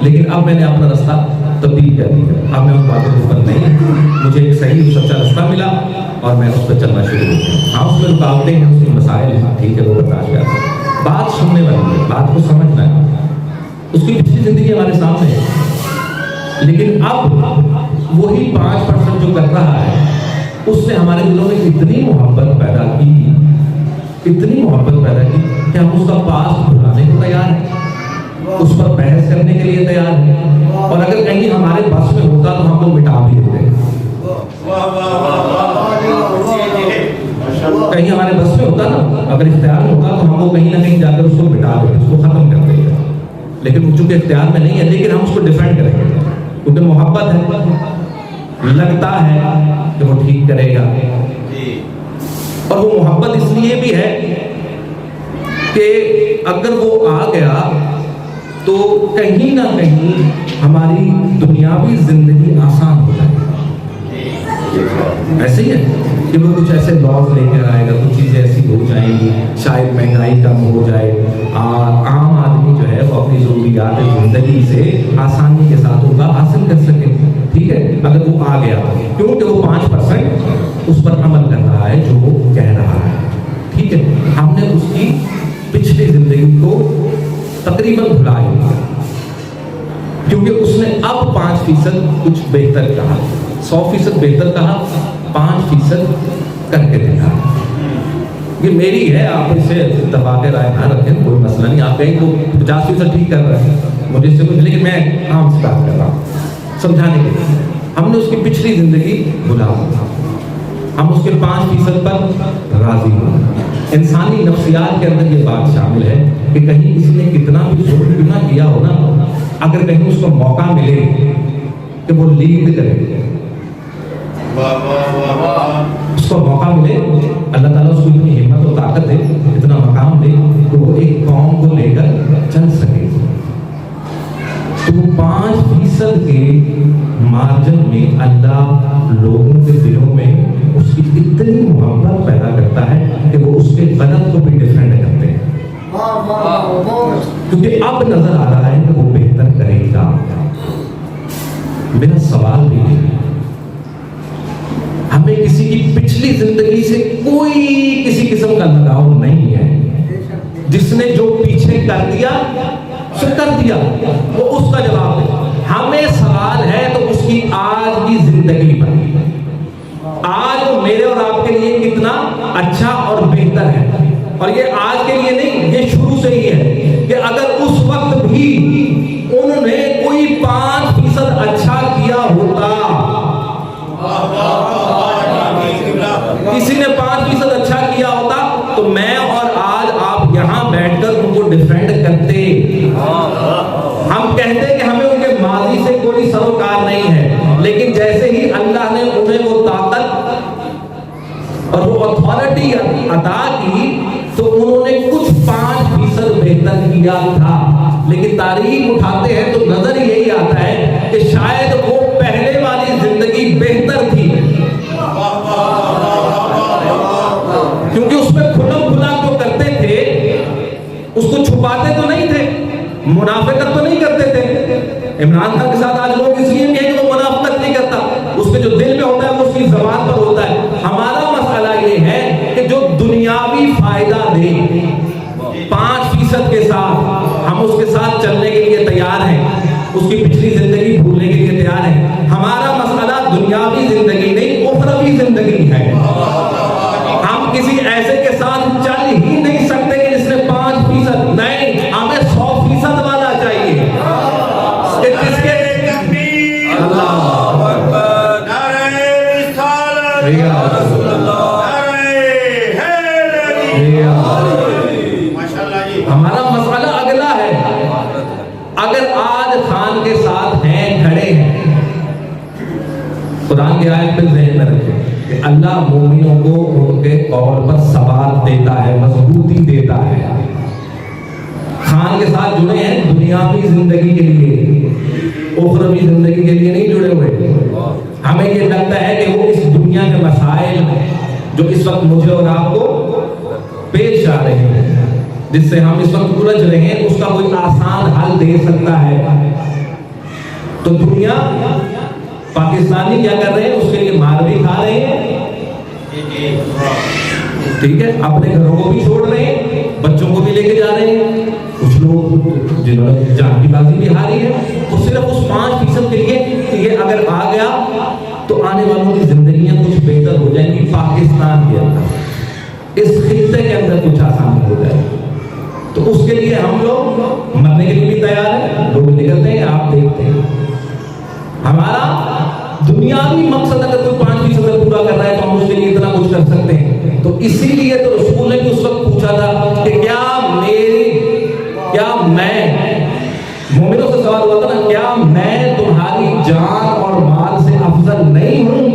لیکن اب میں نے اپنا رستہ تبدیل کر دیا، اب میں ان باتوں کے اوپر نہیں، مجھے ایک صحیح سچا رستہ ملا اور میں اس پہ چلنا شروع ہو گیا۔ ہاں اس میں رکاوٹیں ہیں، اس میں مسائل ہیں، ٹھیک ہے، وہ برداشت کر سکتے، بات سننے والی ہے، بات کو سمجھنا ہے، اس کی پچھلی زندگی ہمارے سامنے ہے، لیکن اب وہی 5% جو کر رہا ہے اس نے ہمارے دلوں میں اتنی محبت پیدا کی، اتنی محبت پیدا کی کہ ہم اس کا پاس بھلانے کو تیار ہیں، اس پر بحث کرنے کے لیے تیار ہیں، اور اگر کہیں ہمارے بس میں ہوتا تو ہم کو مٹا بھی دیتے ہیں۔ کہیں ہمارے بس میں ہوتا نا، اگر اختیار میں ہوتا تو ہم وہ کہیں نہ کہیں جا کر اس کو مٹا دیتے، اس کو ختم کر دیتے، لیکن وہ چونکہ اختیار میں نہیں ہے، لیکن ہم اس کو ڈیفینڈ کریں گے کیونکہ محبت ہے، لگتا ہے کہ وہ ٹھیک کرے گا، اور وہ محبت اس لیے بھی ہے کہ اگر وہ آ گیا تو کہیں نہ کہیں ہماری دنیاوی زندگی آسان ہو جائے گی۔ ایسے ہی ہے کہ وہ کچھ ایسے لاز لے کر آئے گا، کچھ چیزیں ایسی ہو جائیں گی، شاید مہنگائی کم ہو جائے، عام آدمی جو ہے وہ اپنی ضروریات زندگی سے آسانی کے ساتھ ان کا حاصل کر سکے، ٹھیک ہے، اگر وہ آ گیا، کیونکہ وہ 5% اس پر عمل کر رہا ہے جو وہ کہہ رہا ہے، ٹھیک ہے۔ ہم نے اس کی پچھلی زندگی کو تقریباً بھلا ہی، کیونکہ اس نے اب 5% کچھ بہتر کہا، 100% بہتر کہا، 5% کر کے دکھا۔ یہ میری ہے، آپ اسے اتفاق رائے نہ رکھیں، کوئی مسئلہ نہیں، آپ کہیں وہ 50% ٹھیک کر رہے ہیں، مجھے اس سے کچھ، لیکن میں عام سے بات کر رہا ہوں سمجھانے کے لیے۔ ہم نے اس کی پچھلی زندگی بھلا، ہم اس کے 5% پر راضی ہوں۔ انسانی نفسیات کے اندر یہ بات شامل ہے کہ کہیں اس نے کتنا بھی ظلم کیوں نہ کیا ہو نا، اگر کہیں اس کو موقع ملے کہ وہ لیڈ کرے، اس کو موقع ملے، اللہ تعالیٰ اس کو اتنی ہمت و طاقت دے، اتنا مقام دے کہ وہ ایک قوم کو لے کر چل سکے، تو وہ 5% کے مارجن میں اللہ لوگوں کے دلوں میں اس کی اتنی محبت پیدا کرتا ہے کہ وہ اس کے غلط کو بھی ڈیفینڈ کرتے ہیں، کیونکہ اب نظر آ رہا ہے کہ وہ بہتر کرے گا۔ میرا سوال بھی ہے، ہمیں کسی کی پچھلی زندگی سے کوئی کسی قسم کا لگاؤ نہیں ہے، جس نے جو پیچھے کر دیا سو کر دیا، وہ اس کا جواب ہے۔ ہمیں سوال ہے تو اس کی آج کی زندگی پر، آج وہ میرے اور آپ کے لیے کتنا اچھا اور بہتر ہے، اور یہ آج کے لیے نہیں، یہ شروع سے ہی ہے کہ اگر اس وقت بھی انہوں نے کوئی 5% اچھا کیا ہوتا، کسی نے 5% اچھا کیا ہوتا تو میں اور آج آپ یہاں بیٹھ کر ان کو ڈیفینڈ کرتے، ہم کہتے کہ ہمیں ان کے ماضی سے کوئی سروکار نہیں ہے، لیکن جیسے ہی اللہ نے انہیں وہ طاقت اور وہ اتھارٹی عطا کی تو انہوں نے کچھ 5% بہتر کیا تھا، لیکن تاریخ اٹھاتے ہیں تو نظر یہی آتا ہے کہ شاید وہ پہلے والی زندگی بہتر تھی، کیونکہ اس میں کھلم کھلا جو کرتے تھے اس کو چھپاتے تو نہیں تھے، منافقت تو نہیں کرتے تھے۔ عمران خان کے ساتھ آج لوگ اس لیے بھی ہے کہ وہ منافقت نہیں کرتا، اس کے جو دل میں ہوتا ہے وہ اس کی زبان پر ہوتا ہے۔ ہمارا مسئلہ یہ ہے کہ جو دنیاوی فائدہ دے 5% کے ساتھ، ہم اس کے ساتھ چلنے کے لیے تیار ہیں، اس کی پچھلی زندگی بھولنے کے لیے تیار ہیں۔ ہمارا مسئلہ دنیاوی زندگی نہیں، اخروی زندگی ہے۔ ہم کسی ایسے کے ساتھ چل ہی نہیں سکتے کہ جس نے 5% نہیں، ہمیں 100% والا چاہیے، کہ جس کے اللہ اکبر، نعرہ رسالت، رسول اللہ، ماشاءاللہ جی۔ ہمارا مسئلہ اگلا ہے، اگر آج خان کے ساتھ ہیں، کھڑے ہیں، قرآن کی آیت پہ ذہن میں رکھیں کہ اللہ مومنوں کو ان کے قول پر ثبات دیتا ہے، مضبوطی دیتا ہے۔ خان کے ساتھ جڑے ہیں دنیاوی زندگی کے لیے، اخروی زندگی کے لیے نہیں جڑے ہوئے۔ ہمیں یہ لگتا ہے کہ وہ اس دنیا کے مسائل جو اس وقت مجھے اور آپ کو پیش آ رہے ہیں، جس سے ہم اس وقت الجھ رہے ہیں، اس کا کوئی آسان حل دے سکتا ہے۔ تو دنیا، پاکستانی کیا کر رہے ہیں؟ اس کے لیے مار بھی کھا رہے ہیں، ٹھیک ہے، اپنے گھروں کو بھی چھوڑ رہے ہیں، بچوں کو بھی لے کے جا رہے ہیں، کچھ لوگ جنہوں نے جان کی بازی بھی ہاری ہے، تو صرف اس 5% کے لیے کہ یہ اگر آ گیا تو آنے والوں کی زندگیاں کچھ بہتر ہو جائیں گی، پاکستان کے اندر، اس خطے کے اندر کچھ آسانی ہو جائے گی۔ تو اس کے لیے ہم لوگ مرنے کے لیے بھی تیار ہیں، لوگ نکلتے ہیں، آپ دیکھتے ہیں۔ ہمارا دنیاوی مقصد اگر کوئی 5% منزل پورا کر رہا ہے تو ہم اس کے لیے اتنا کچھ کر سکتے ہیں. تو اسی لیے تو رسول نے بھی اس وقت پوچھا تھا کہ کیا میں مومنوں سے سوال ہوا تھا نا, کیا میں تمہاری جان اور مال سے افضل نہیں ہوں؟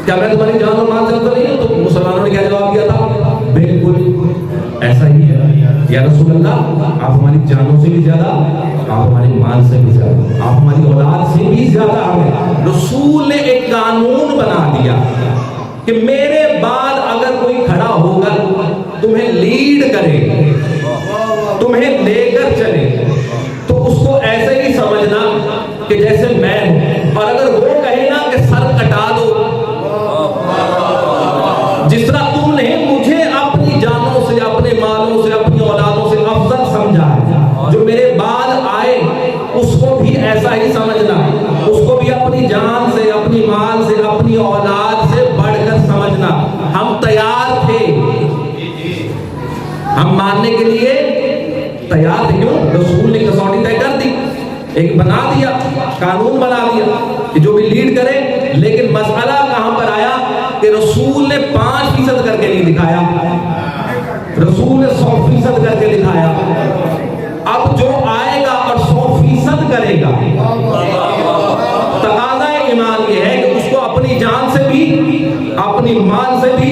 کیا میں تمہاری جان اور مال سے افضل نہیں ہوں؟ تو مسلمانوں نے کیا جواب دیا تھا؟ بالکل ایسا ہی ہے یا رسول اللہ, آپ ہماری جانوں سے بھی زیادہ, آپ ہمارے مال سے بھی زیادہ, آپ ہماری اولاد سے بھی زیادہ ہیں. رسول نے ایک قانون بنا دیا کہ میرے بعد اگر کوئی کھڑا ہوگا تمہیں لیڈ کرے, تمہیں لے کر چلے, تو اس کو ایسے ہی سمجھنا کہ جیسے میں ہوں, اور اگر وہ کہے نا کہ سر کٹا دو, جس طرح تم نے مجھے اپنی جانوں سے, اپنے مالوں سے, اپنی اولادوں سے افضل سمجھا ہے, جو میرے بعد آئے اس کو بھی ایسا ہی سمجھنا, اس کو بھی اپنی جان سے, اپنی مال سے, اپنی اولاد سے بڑھ کر سمجھنا. ہم تیار تھے, ہم ماننے کے لیے تیار تھے. کیوں؟ رسول نے کسوٹی طے کر دی, ایک بنا دیا, قانون بنا دیا کہ جو بھی لیڈ کرے. لیکن مسئلہ کہاں پر آیا کہ رسول نے 5% کر کے نہیں دکھایا, رسول نے 100% کر کے دکھایا. اب جو آئے گا اور 100% کرے گا, تقاضا ایمان یہ ہے کہ اس کو اپنی جان سے بھی, اپنی مال سے بھی,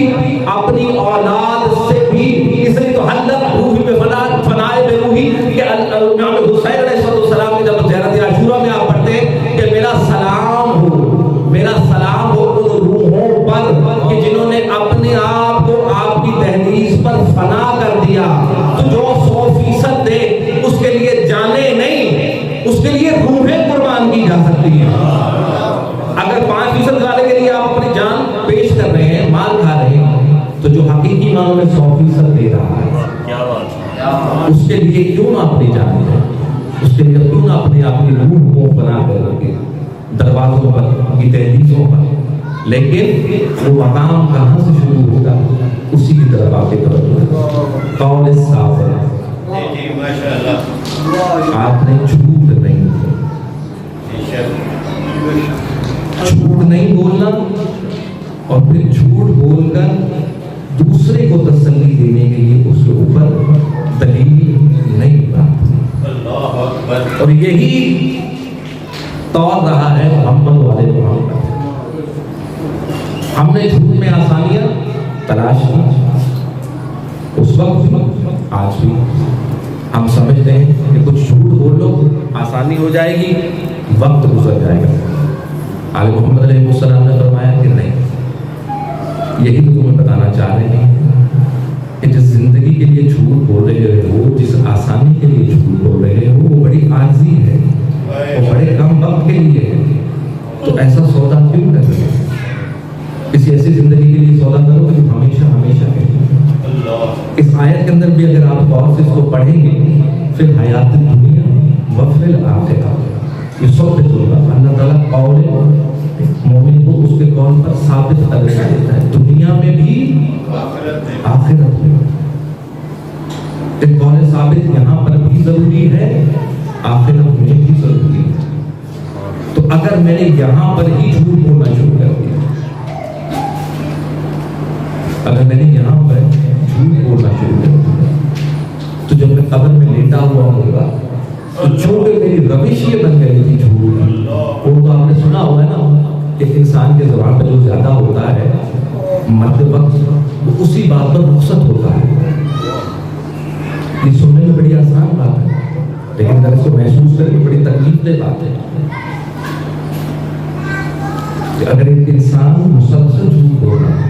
اپنی اولاد سے بھی, اس لیے تو حلت روحی میں فنائے بے روحی کہ امام حسین علیہ السلام کی جب زیارت عاشورہ میں آپ پڑھتے ہیں کہ میرا سلام ہو, میرا سلام ہو ان روحوں پر کہ جنہوں نے اپنے آپ کو آپ کی دہلیز پر فنا کر دیا. تو جو 100% دے اس کے لیے جانے نہیں, اس کے لیے روحیں قربان کی جا سکتی ہیں. اگر 5% والے کے لیے آپ اپنی جان پیش کر رہے ہیں, مال کھا رہے ہیں, تو جو حقیقی مانوں میں 100% دے رہا ہے, اس کے لیے کیوں نہ اپنی جان دے, اس کے لیے کیوں نہ اپنی روح کو بنا کر دروازوں پر, ان کی دہلیزوں پر. لیکن وہ مقام کہاں سے شروع ہوگا, اسی کی طرف آپ کی طرف قول صاف ہے. آپ نے جھوٹ نہیں, جھوٹ نہیں بولنا, اور پھر جھوٹ بول کر دوسرے کو تسلی دینے کے لیے اس کے اوپر دلیل نہیں بنانا. اور یہی طور رہا ہے محمد والے محمد. ہم نے جھوٹ میں آسانیاں تلاش کی اس وقت, آج بھی ہم سمجھتے ہیں کہ کچھ جھوٹ بول لو آسانی ہو جائے گی, وقت گزر جائے گا. آل محمد علیہ السلام نے فرمایا کہ نہیں, یہی تو تمہیں بتانا چاہ رہے ہیں کہ جس زندگی کے لیے جھوٹ بول رہے ہو, جس آسانی کے لیے جھوٹ بول رہے ہو, وہ بڑی عاجزی ہے, وہ بڑے کم وقت کے لیے ہے. تو ایسا سودا کیوں کر رہے ہیں؟ کسی ایسی زندگی کے لیے سودا کرو کہ ہمیشہ ہمیشہ ہے. اس آیت کے اندر بھی اگر آپ غور سے اس کو پڑھیں گے, پھر حیات دنیا وفل آخرہ, یہ ثابت ہوگا. اللہ تعالیٰ قول مومن کو اس کے قول پر ثابت کر دیتا ہے, دنیا میں بھی آخرت میں. ایک قول ثابت یہاں پر بھی ضروری ہے, آخرت میں بھی ضروری ہے. تو اگر میں نے یہاں پر ہی جھوٹ بولنا شروع کر دیا, اگر میں نے یہاں پر جھوٹ بولنا شروع کر دیا, تو جب میں قبر میں لیٹا ہوا ہوگا تو چونکہ میری روش یہ بن گئی تھی جھوٹ, وہ تو آپ نے سنا ہوگا نا کہ انسان کے زبان پہ جو زیادہ ہوتا ہے مرتے وقت, وہ اسی بات پر رخصت ہوتا ہے. یہ سننے میں بڑی آسان بات ہے, لیکن اگر اس کو محسوس کریں تو بڑی تکلیف دہ بات ہے کہ اگر ایک انسان مسلسل جھوٹ بول رہا ہے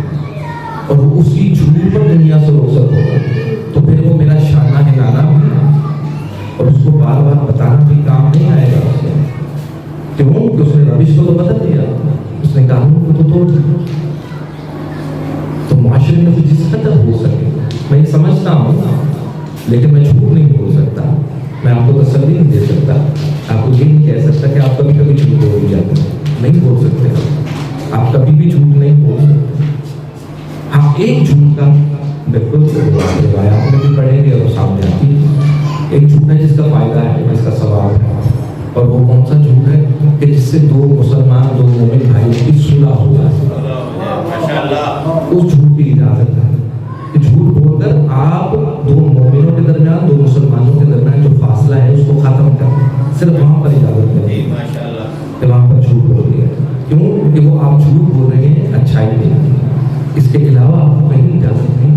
اور وہ اسی جھوٹ پر دنیا سے رخصت ہوگا, تو پھر وہ میرا شانہ ہلانا بھی اور اس کو بار بار بتانا بھی کام نہیں آئے گا. اس سے کیوں کہ اس نے روش کو تو بدل دیا, اس نے قانون کو تو توڑ دیا. تو معاشرے میں جس قدر ہو سکے میں یہ سمجھتا ہوں, لیکن میں جھوٹ نہیں بول سکتا, میں آپ کو تسلی نہیں دے سکتا, آپ کو یہ نہیں کہہ سکتا کہ آپ کبھی کبھی جھوٹ بول جاتے ہیں, نہیں بول سکتے, آپ کبھی بھی جھوٹ نہیں بول سکتے. ہاں ایک جھوٹ کا بالکل روایات میں بھی پڑھیں گے اور سامنے آتی ہے, ایک جھوٹ ہے جس کا فائدہ ہے, جس کا ثواب ہے, اور وہ کون سا جھوٹ ہے کہ جس سے دو مسلمان دو مومن بھائیوں کی صلح ہو جائے، اس جھوٹ کی اجازت ہے کہ جھوٹ بول کر آپ دو مومنوں کے درمیان دو مسلمانوں کے درمیان جو فاصلہ ہے اس کو ختم کریں، صرف وہاں پر اجازت ہے کہ وہاں پر جھوٹ بول دیا، کیوں کہ وہ آپ جھوٹ بول رہے ہیں اچھائی نہیں، اس کے علاوہ آپ کو کہیں اجازت نہیں۔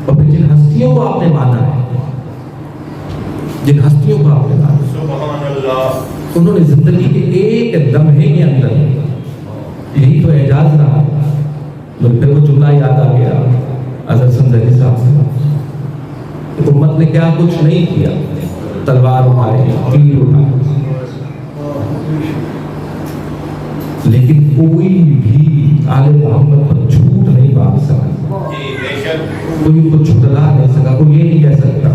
اور پھر جن ہستیوں کو آپ نے مانا ہے، جن ہستیوں کو آپ نے مانا انہوں نے زندگی کے ایک لمحے کے اندر یہی تو اعجاز رہا، پھر وہ جملہ یاد آ گیا اظہر سندری صاحب سے، امت نے کیا کچھ نہیں کیا، تلوار اٹھائے، تیر اٹھائے، لیکن کوئی بھی آل محمد پر جھوٹ نہیں باندھ سکا، کوئی ان کو جھٹلا نہیں سکا، کوئی یہ نہیں کہہ سکتا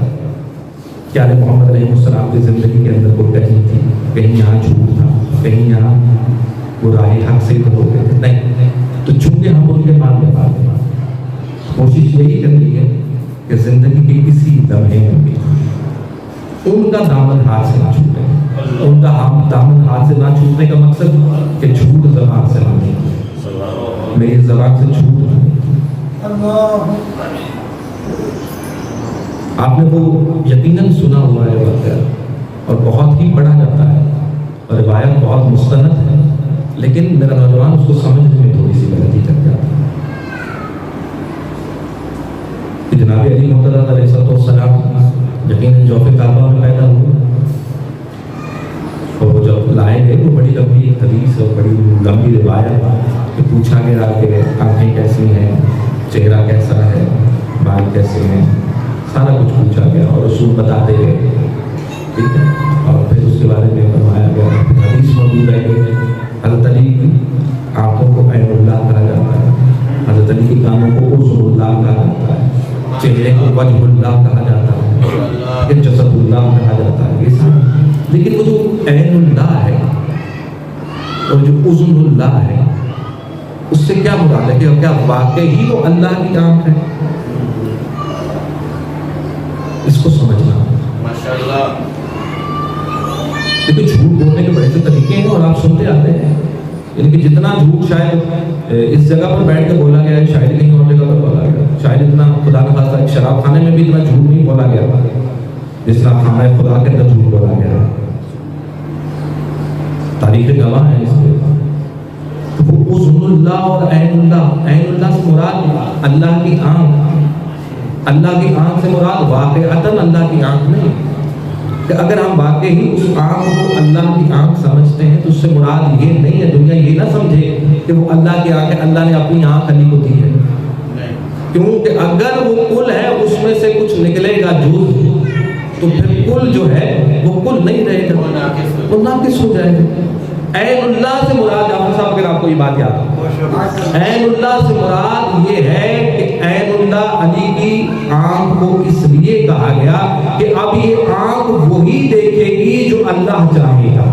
کہ آل محمد علیہ السلام کی زندگی کے اندر کوئی کہیں تھی، کہیں یہاں جھوٹ تھا، کہیں یہاں وہ راہ حق سے ہو گئے تھے، نہیں۔ تو چونکہ ہم ان کے ماننے والے ہیں، کوشش یہی کرنی ہے کہ زندگی کے کسی لمحے میں بھی ان کا دامن ہاتھ سے نہ چھوٹے، ان کا دامن ہاتھ سے نہ چھوٹنے کا مقصد کہ جھوٹ زبان سے نہ نکلے، میری زبان سے جھوٹ نہ نکلے۔ آپ نے وہ یقیناً سنا ہوا ہے واقعہ، اور بہت ہی پڑھا جاتا ہے اور روایت بہت مستند ہے، لیکن میرا نوجوان اس کو سمجھنے میں تھوڑی سی غلطی کر جاتا ہے کہ جناب علی محترم علیہ السلام یقیناً جوف کعبہ میں پیدا ہوئے، اور وہ جب لائے گئے وہ بڑی لمبی حدیث اور بڑی لمبی روایت کہ پوچھا گیا کہ آنکھیں کیسی ہیں، چہرہ کیسا ہے، بال کیسے ہیں، سارا کچھ پوچھا گیا اور رسول بتاتے گئے، ٹھیک ہے۔ اور پھر اس کے بارے میں فرمایا گیا، حدیث موجود ہے کہ حضرت علی کی آنکھوں کو عین اللہ کہا جاتا ہے، حضرت علی کی کانوں کو اذن اللہ کہا جاتا ہے، چہرے کو وجہ اللہ کہا جاتا ہے، کہ جسد اللہ کہا جاتا ہے، یہ سب۔ لیکن وہ جو عین اللہ ہے اور جو اذن اللہ ہے، اس سے کیا مراد ہے کہ کیا واقعی وہ اللہ کی آنکھ ہے؟ اس کو سمجھنا ماشاءاللہ۔ لیکن جھوٹ بولنے کے بڑے سے طریقے ہیں اور آپ سنتے آتے ہیں، یعنی کہ جتنا جھوٹ شاید اس جگہ پر بیٹھ کے بولا گیا ہے شاید کہیں اور جگہ پر بولا گیا، شاید اتنا خدا نہ خاصہ ایک شراب خانے میں بھی اتنا جھوٹ نہیں بولا گیا جس طرح خانہ خدا کے اندر جھوٹ بولا گیا ہے، تاریخ گواہ ہے اس کے۔ وہ اذن اللہ اور عین اللہ، عین اللہ سے مراد اللہ کی آنکھ، اللہ کی آنکھ سے مراد واقعتاً اللہ کی آنکھ نہیں، کہ اگر ہم واقعی اس آنکھ کو اللہ کی آنکھ سمجھتے ہیں تو اس سے مراد یہ نہیں ہے، دنیا یہ نہ سمجھے کہ وہ اللہ کی آنکھ ہے، اللہ نے اپنی آنکھ علی کو دی ہے، کیونکہ اگر وہ کل ہے اس میں سے کچھ نکلے گا جز تو پھر کل جو ہے وہ کل نہیں رہے گا، وہ ناقص ہو جائے گا۔ عین اللہ سے مراد جعفر صاحب اگر آپ کو یہ بات یاد ہے، عین اللہ سے مراد یہ ہے کہ عین اللہ علی کی آنکھ کو اس لیے کہا گیا کہ اب یہ آنکھ وہی دیکھے گی جو اللہ چاہے گا،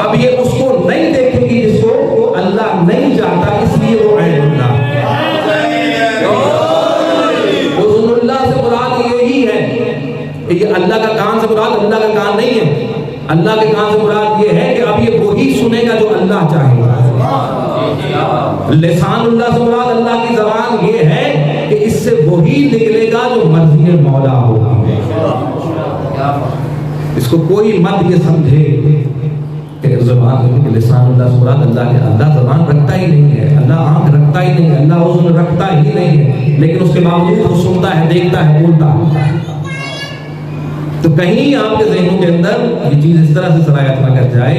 اب یہ اس کو نہیں دیکھے گی جس کو اللہ نہیں چاہتا، اس لیے وہ عین اللہ۔ اذن اللہ سے مراد یہی ہے کہ یہ اللہ کا کان سے مراد اللہ کا کان نہیں ہے، اللہ کے کان سے مراد یہ ہے کہ اب یہ وہی سنے گا جو اللہ چاہے گا۔ لسان اللہ سے مراد اللہ کی زبان یہ ہے کہ اس سے وہی نکلے گا جو مرضی مولا ہوگی۔ اس کو کوئی مت یہ سمجھے کہ زبان کہ لسان اللہ سے مراد اللہ کے، اللہ زبان رکھتا ہی نہیں ہے، اللہ آنکھ رکھتا ہی نہیں ہے، اللہ اذن رکھتا ہی نہیں ہے، لیکن اس کے باوجود وہ سنتا ہے، دیکھتا ہے، بولتا ہے۔ تو کہیں آپ کے ذہنوں کے اندر یہ چیز اس طرح سے سرایت نہ کر جائے،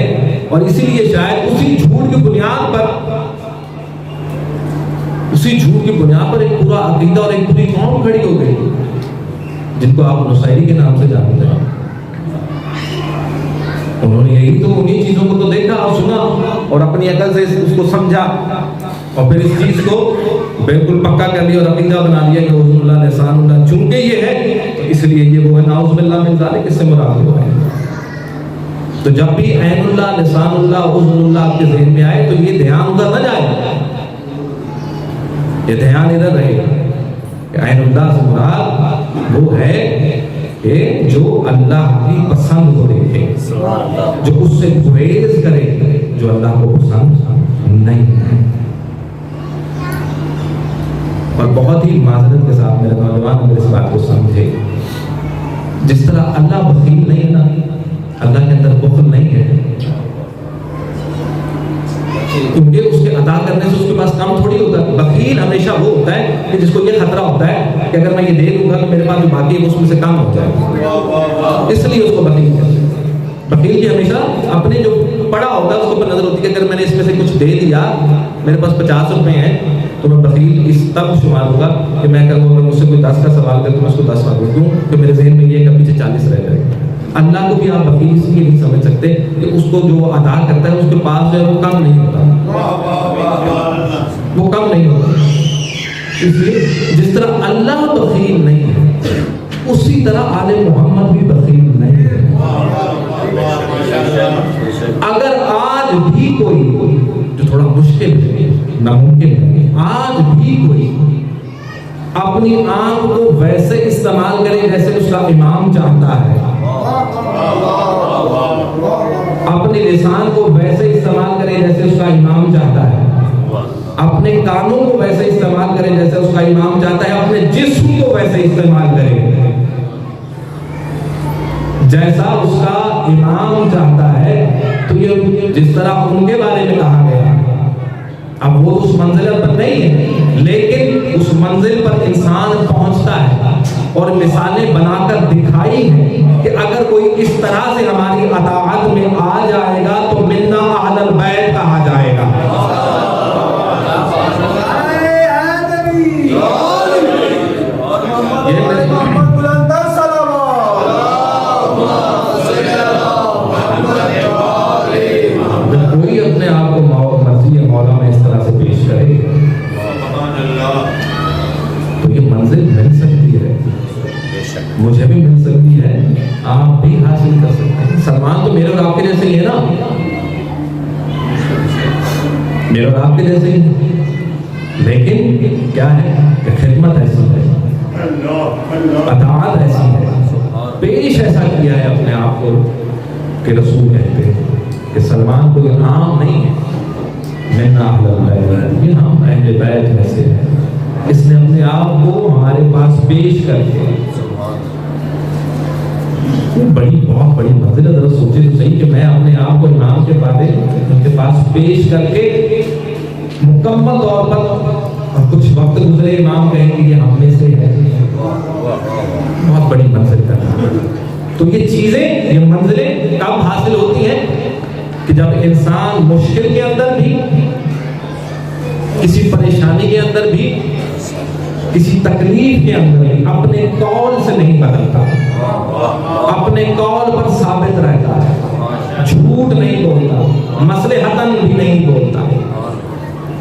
اور اسی لیے شاید اسی جھوٹ کی بنیاد پر ایک پورا عقیدہ اور ایک پوری قوم کھڑی ہو گئی جن کو آپ نصیری کے نام سے جانتے ہیں۔ انہوں نے یہی تو انہی چیزوں کو تو دیکھا اور سنا اور اپنی عقل سے اس کو سمجھا اور پھر اس چیز کو بالکل پکا کر لیا اور عقیدہ بنا لیا کہ اذن اللہ لسان اللہ، چونکہ یہ ہے تو اس لیے یہ وہ ہے نعوذ باللہ من ذالک، اس سے مراد وہ ہے۔ تو جب بھی عین اللہ، لسان اللہ، اذن اللہ آپ کے ذہن میں آئے تو یہ دھیان ادھر نہ جائے، یہ دھیان ادھر رہے کہ عین اللہ سے مراد وہ ہے کہ جو اللہ کی پسند کو دیکھے، جو اس سے گریز کرے جو اللہ کو پسند نہیں ہے۔ اور بہت ہی معذرت کے ساتھ میرے نوجوان اگر اس بات کو سمجھے، جس طرح اللہ بخیل نہیں نا، اللہ کے اندر بخل نہیں ہے، کیونکہ اس کے عطا کرنے سے اس کے پاس کم تھوڑی ہوتا ہے۔ بخیل ہمیشہ وہ ہوتا ہے کہ جس کو یہ خطرہ ہوتا ہے کہ اگر میں یہ دے دوں گا تو میرے پاس جو باقی ہے اس میں سے کم ہو جائے، اس لیے اس کو بخیل کہتے ہیں۔ بخیل کی ہمیشہ اپنے جو پڑا ہوتا ہے اس کے اوپر نظر ہوتی ہے کہ اگر میں نے اس میں سے کچھ دے دیا، میرے پاس 50 روپے ہیں تو میں بخیل اس تب شمار ہوگا کہ میں کہوں اگر مجھ سے کوئی 10 کا سوال کرے تو میں اس کو 10 مانگ دوں کہ میرے ذہن میں یہ ہے کہ پیچھے 40 رہ جائے۔ اللہ کو بھی آپ بخیل اس لیے نہیں سمجھ سکتے کہ اس کو جو ادا کرتا ہے اس کے پاس جو ہے وہ کم نہیں ہوتا، وہ کم نہیں ہوتا۔ اس لیے جس طرح اللہ بخیل نہیں ہے اسی طرح آل محمد بھی بخیل نہیں ہے۔ اگر آج بھی کوئی جو تھوڑا مشکل ہے، ناممکن ہے، آج بھی کوئی اپنی آنکھ کو ویسے استعمال کرے جیسے اس کا امام چاہتا ہے، اپنے لسان کو ویسے استعمال کرے جیسے اس کا امام چاہتا ہے، اپنے کانوں کو ویسے استعمال کرے جیسے اس کا امام چاہتا ہے، اپنے جسم کو ویسے استعمال کرے جیسا اس کا امام چاہتا ہے، تو یہ جس طرح ان کے بارے میں کہا گیا، اب وہ اس منزل پر نہیں ہے لیکن اس منزل پر انسان پہنچتا ہے اور مثالیں بنا کر دکھائی ہیں کہ اگر کوئی اس طرح سے ہماری اطاعت میں آ جائے گا تو منا اہل البیت کہا جائے گا۔ کوئی اپنے آپ کو مرضی مولا میں اس طرح سے پیش کرے تو یہ منزل مل سکتی ہے، مجھے بھی مل سکتی ہے، آپ بھی حاصل کر سکتے ہیں۔ سلمان تو میرے اور آپ کے جیسے ہی ہے نا، میرے اور آپ کے جیسے ہی، لیکن کیا ہے کہ خدمت ایسی ہے، اطاعت ایسی ہے، پیش ایسا کیا ہے اپنے آپ کو کہ رسول کہتے ہیں کہ سلمان کوئی عام نہیں ہے، منا اہل البیت، یہ ہم اہل بیت میں سے ہیں۔ اس نے اپنے آپ کو ہمارے پاس پیش کر کے بہت بڑی منزل ہے۔ ذرا سوچے تو صحیح کہ میں اپنے آپ کو امام کے باتیں ان کے پاس پیش کر کے مکمل طور پر کچھ وقت گزرے امام کہیں کہ یہ ہم میں سے ہے، بہت بڑی منزل کا۔ تو یہ چیزیں، یہ منزلیں کب حاصل ہوتی ہیں کہ جب انسان مشکل کے اندر بھی، کسی پریشانی کے اندر بھی، کسی تکلیف کے اندر بھی اپنے قول سے نہیں بدلتا، اپنے قول پر ثابت رہتا ہے، جھوٹ نہیں بولتا، مصلحتاً بھی نہیں بولتا،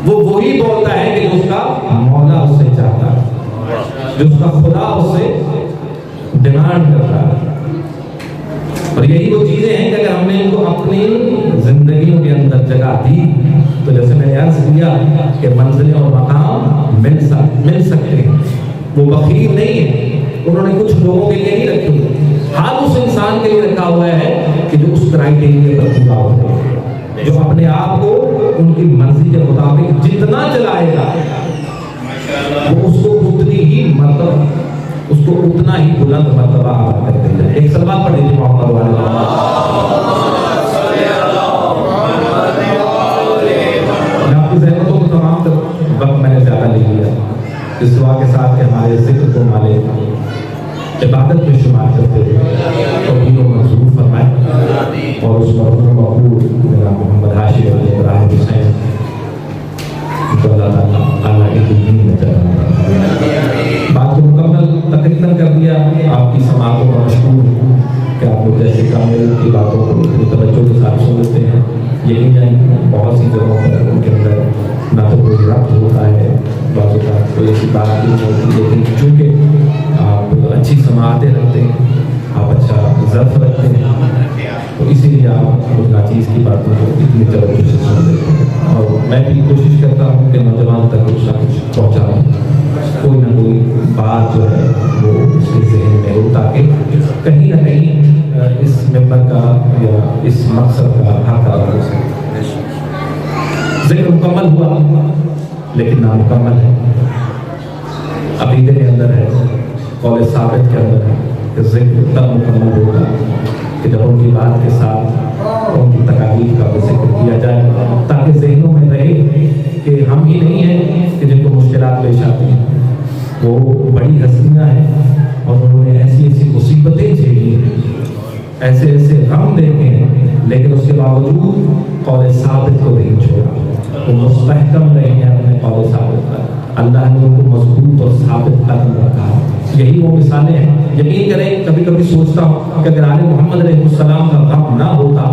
وہ وہی بولتا ہے کہ جو اس کا مولا اس سے چاہتا ہے، جو اس کا خدا اس سے ڈیمانڈ کرتا ہے۔ اور یہی وہ چیزیں ہیں کہ اگر ہم نے ان کو اپنی زندگیوں کے اندر جگہ دی تو جیسے میں نے عرض کیا کہ منزلیں اور مقام مل سکتے ہیں۔ وہ بخیل نہیں ہے، انہوں نے کچھ لوگوں کے لیے نہیں رکھے ہوئے، ہر اس انسان کے لیے رکھا ہوا ہے کہ جو اس کرائیٹیریا پر پورا ہو، جو اپنے آپ کو ان کی مرضی کے مطابق جتنا چلائے گا وہ اس کو اتنی ہی مرتبہ، اس کو اتنا ہی بلند مرتبہ عطا کرتے ہیں۔ ایک سلوات پڑھ لیجیے محمد والے۔ میں آپ کی زحمتوں کو تمام وقت میں نے زیادہ نہیں لیا، اس دعا کے ساتھ کہ ہمارے ذکر کو مالے عبادت میں شمار کرتے ہوئے توفیق و منظور فرمائے، اور اس مرحوم مقبول میرا محمد ہاشم علی ابراہیم حسین کو اللہ تعالیٰ کی دین میں چلانا۔ بات کو مکمل تقریباً کر دیا، آپ کی سماعتوں کا مشکور کہ آپ لوگ جیسے کامل کی باتوں کو اتنی توجہ کے ساتھ سن لیتے ہیں۔ یقیناً بہت سی جگہوں پر ان کے اندر نہ تو کوئی ربط ہوتا ہے، بعض اوقات کوئی ایسی بات نہیں ہوتی، لیکن چونکہ آپ اچھی سماعتیں رکھتے ہیں، آپ اچھا ظرف رکھتے ہیں، تو اسی لیے آپ اس ناچیز کی باتوں کو اتنی توجہ سے سن لیتے ہیں۔ اور میں بھی کوشش کرتا ہوں کہ نوجوان تک کچھ نہ کچھ پہنچاؤں، کوئی نہ کوئی بات جو ہے وہ اس کے ذہن میں ہو، تاکہ کہیں نہ کہیں اس ممبر کا یا اس مقصد کا حق ادا ہو سکے۔ ذکر مکمل ہوا لیکن نامکمل ہے، عقیدے کے اندر ہے، قول ثابت کے اندر ہے کہ ذکر تب مکمل ہوگا کہ جب ان کی بات کے ساتھ ان کی تکالیف کا ذکر کیا جائے، تاکہ ذہنوں میں رہے کہ ہم ہی نہیں ہیں کہ جن کو مشکلات پیش آتی ہیں، وہ بڑی ہستیاں ہیں اور انہوں نے ایسی ایسی مصیبتیں جھیلی ہیں، ایسے ایسے غم دیکھے ہیں، لیکن اس کے باوجود قول ثابت کو نہیں چھوڑا، وہ مستحکم رہے ہیں اپنے قول ثابت پر۔ اللہ نے ان کو مضبوط اور ثابت قدم رکھا ہے۔ یہی وہ مثالیں ہیں۔ یقین کریں کبھی کبھی سوچتا ہوں کہ اگر آل محمد علیہ السلام کا غم نہ ہوتا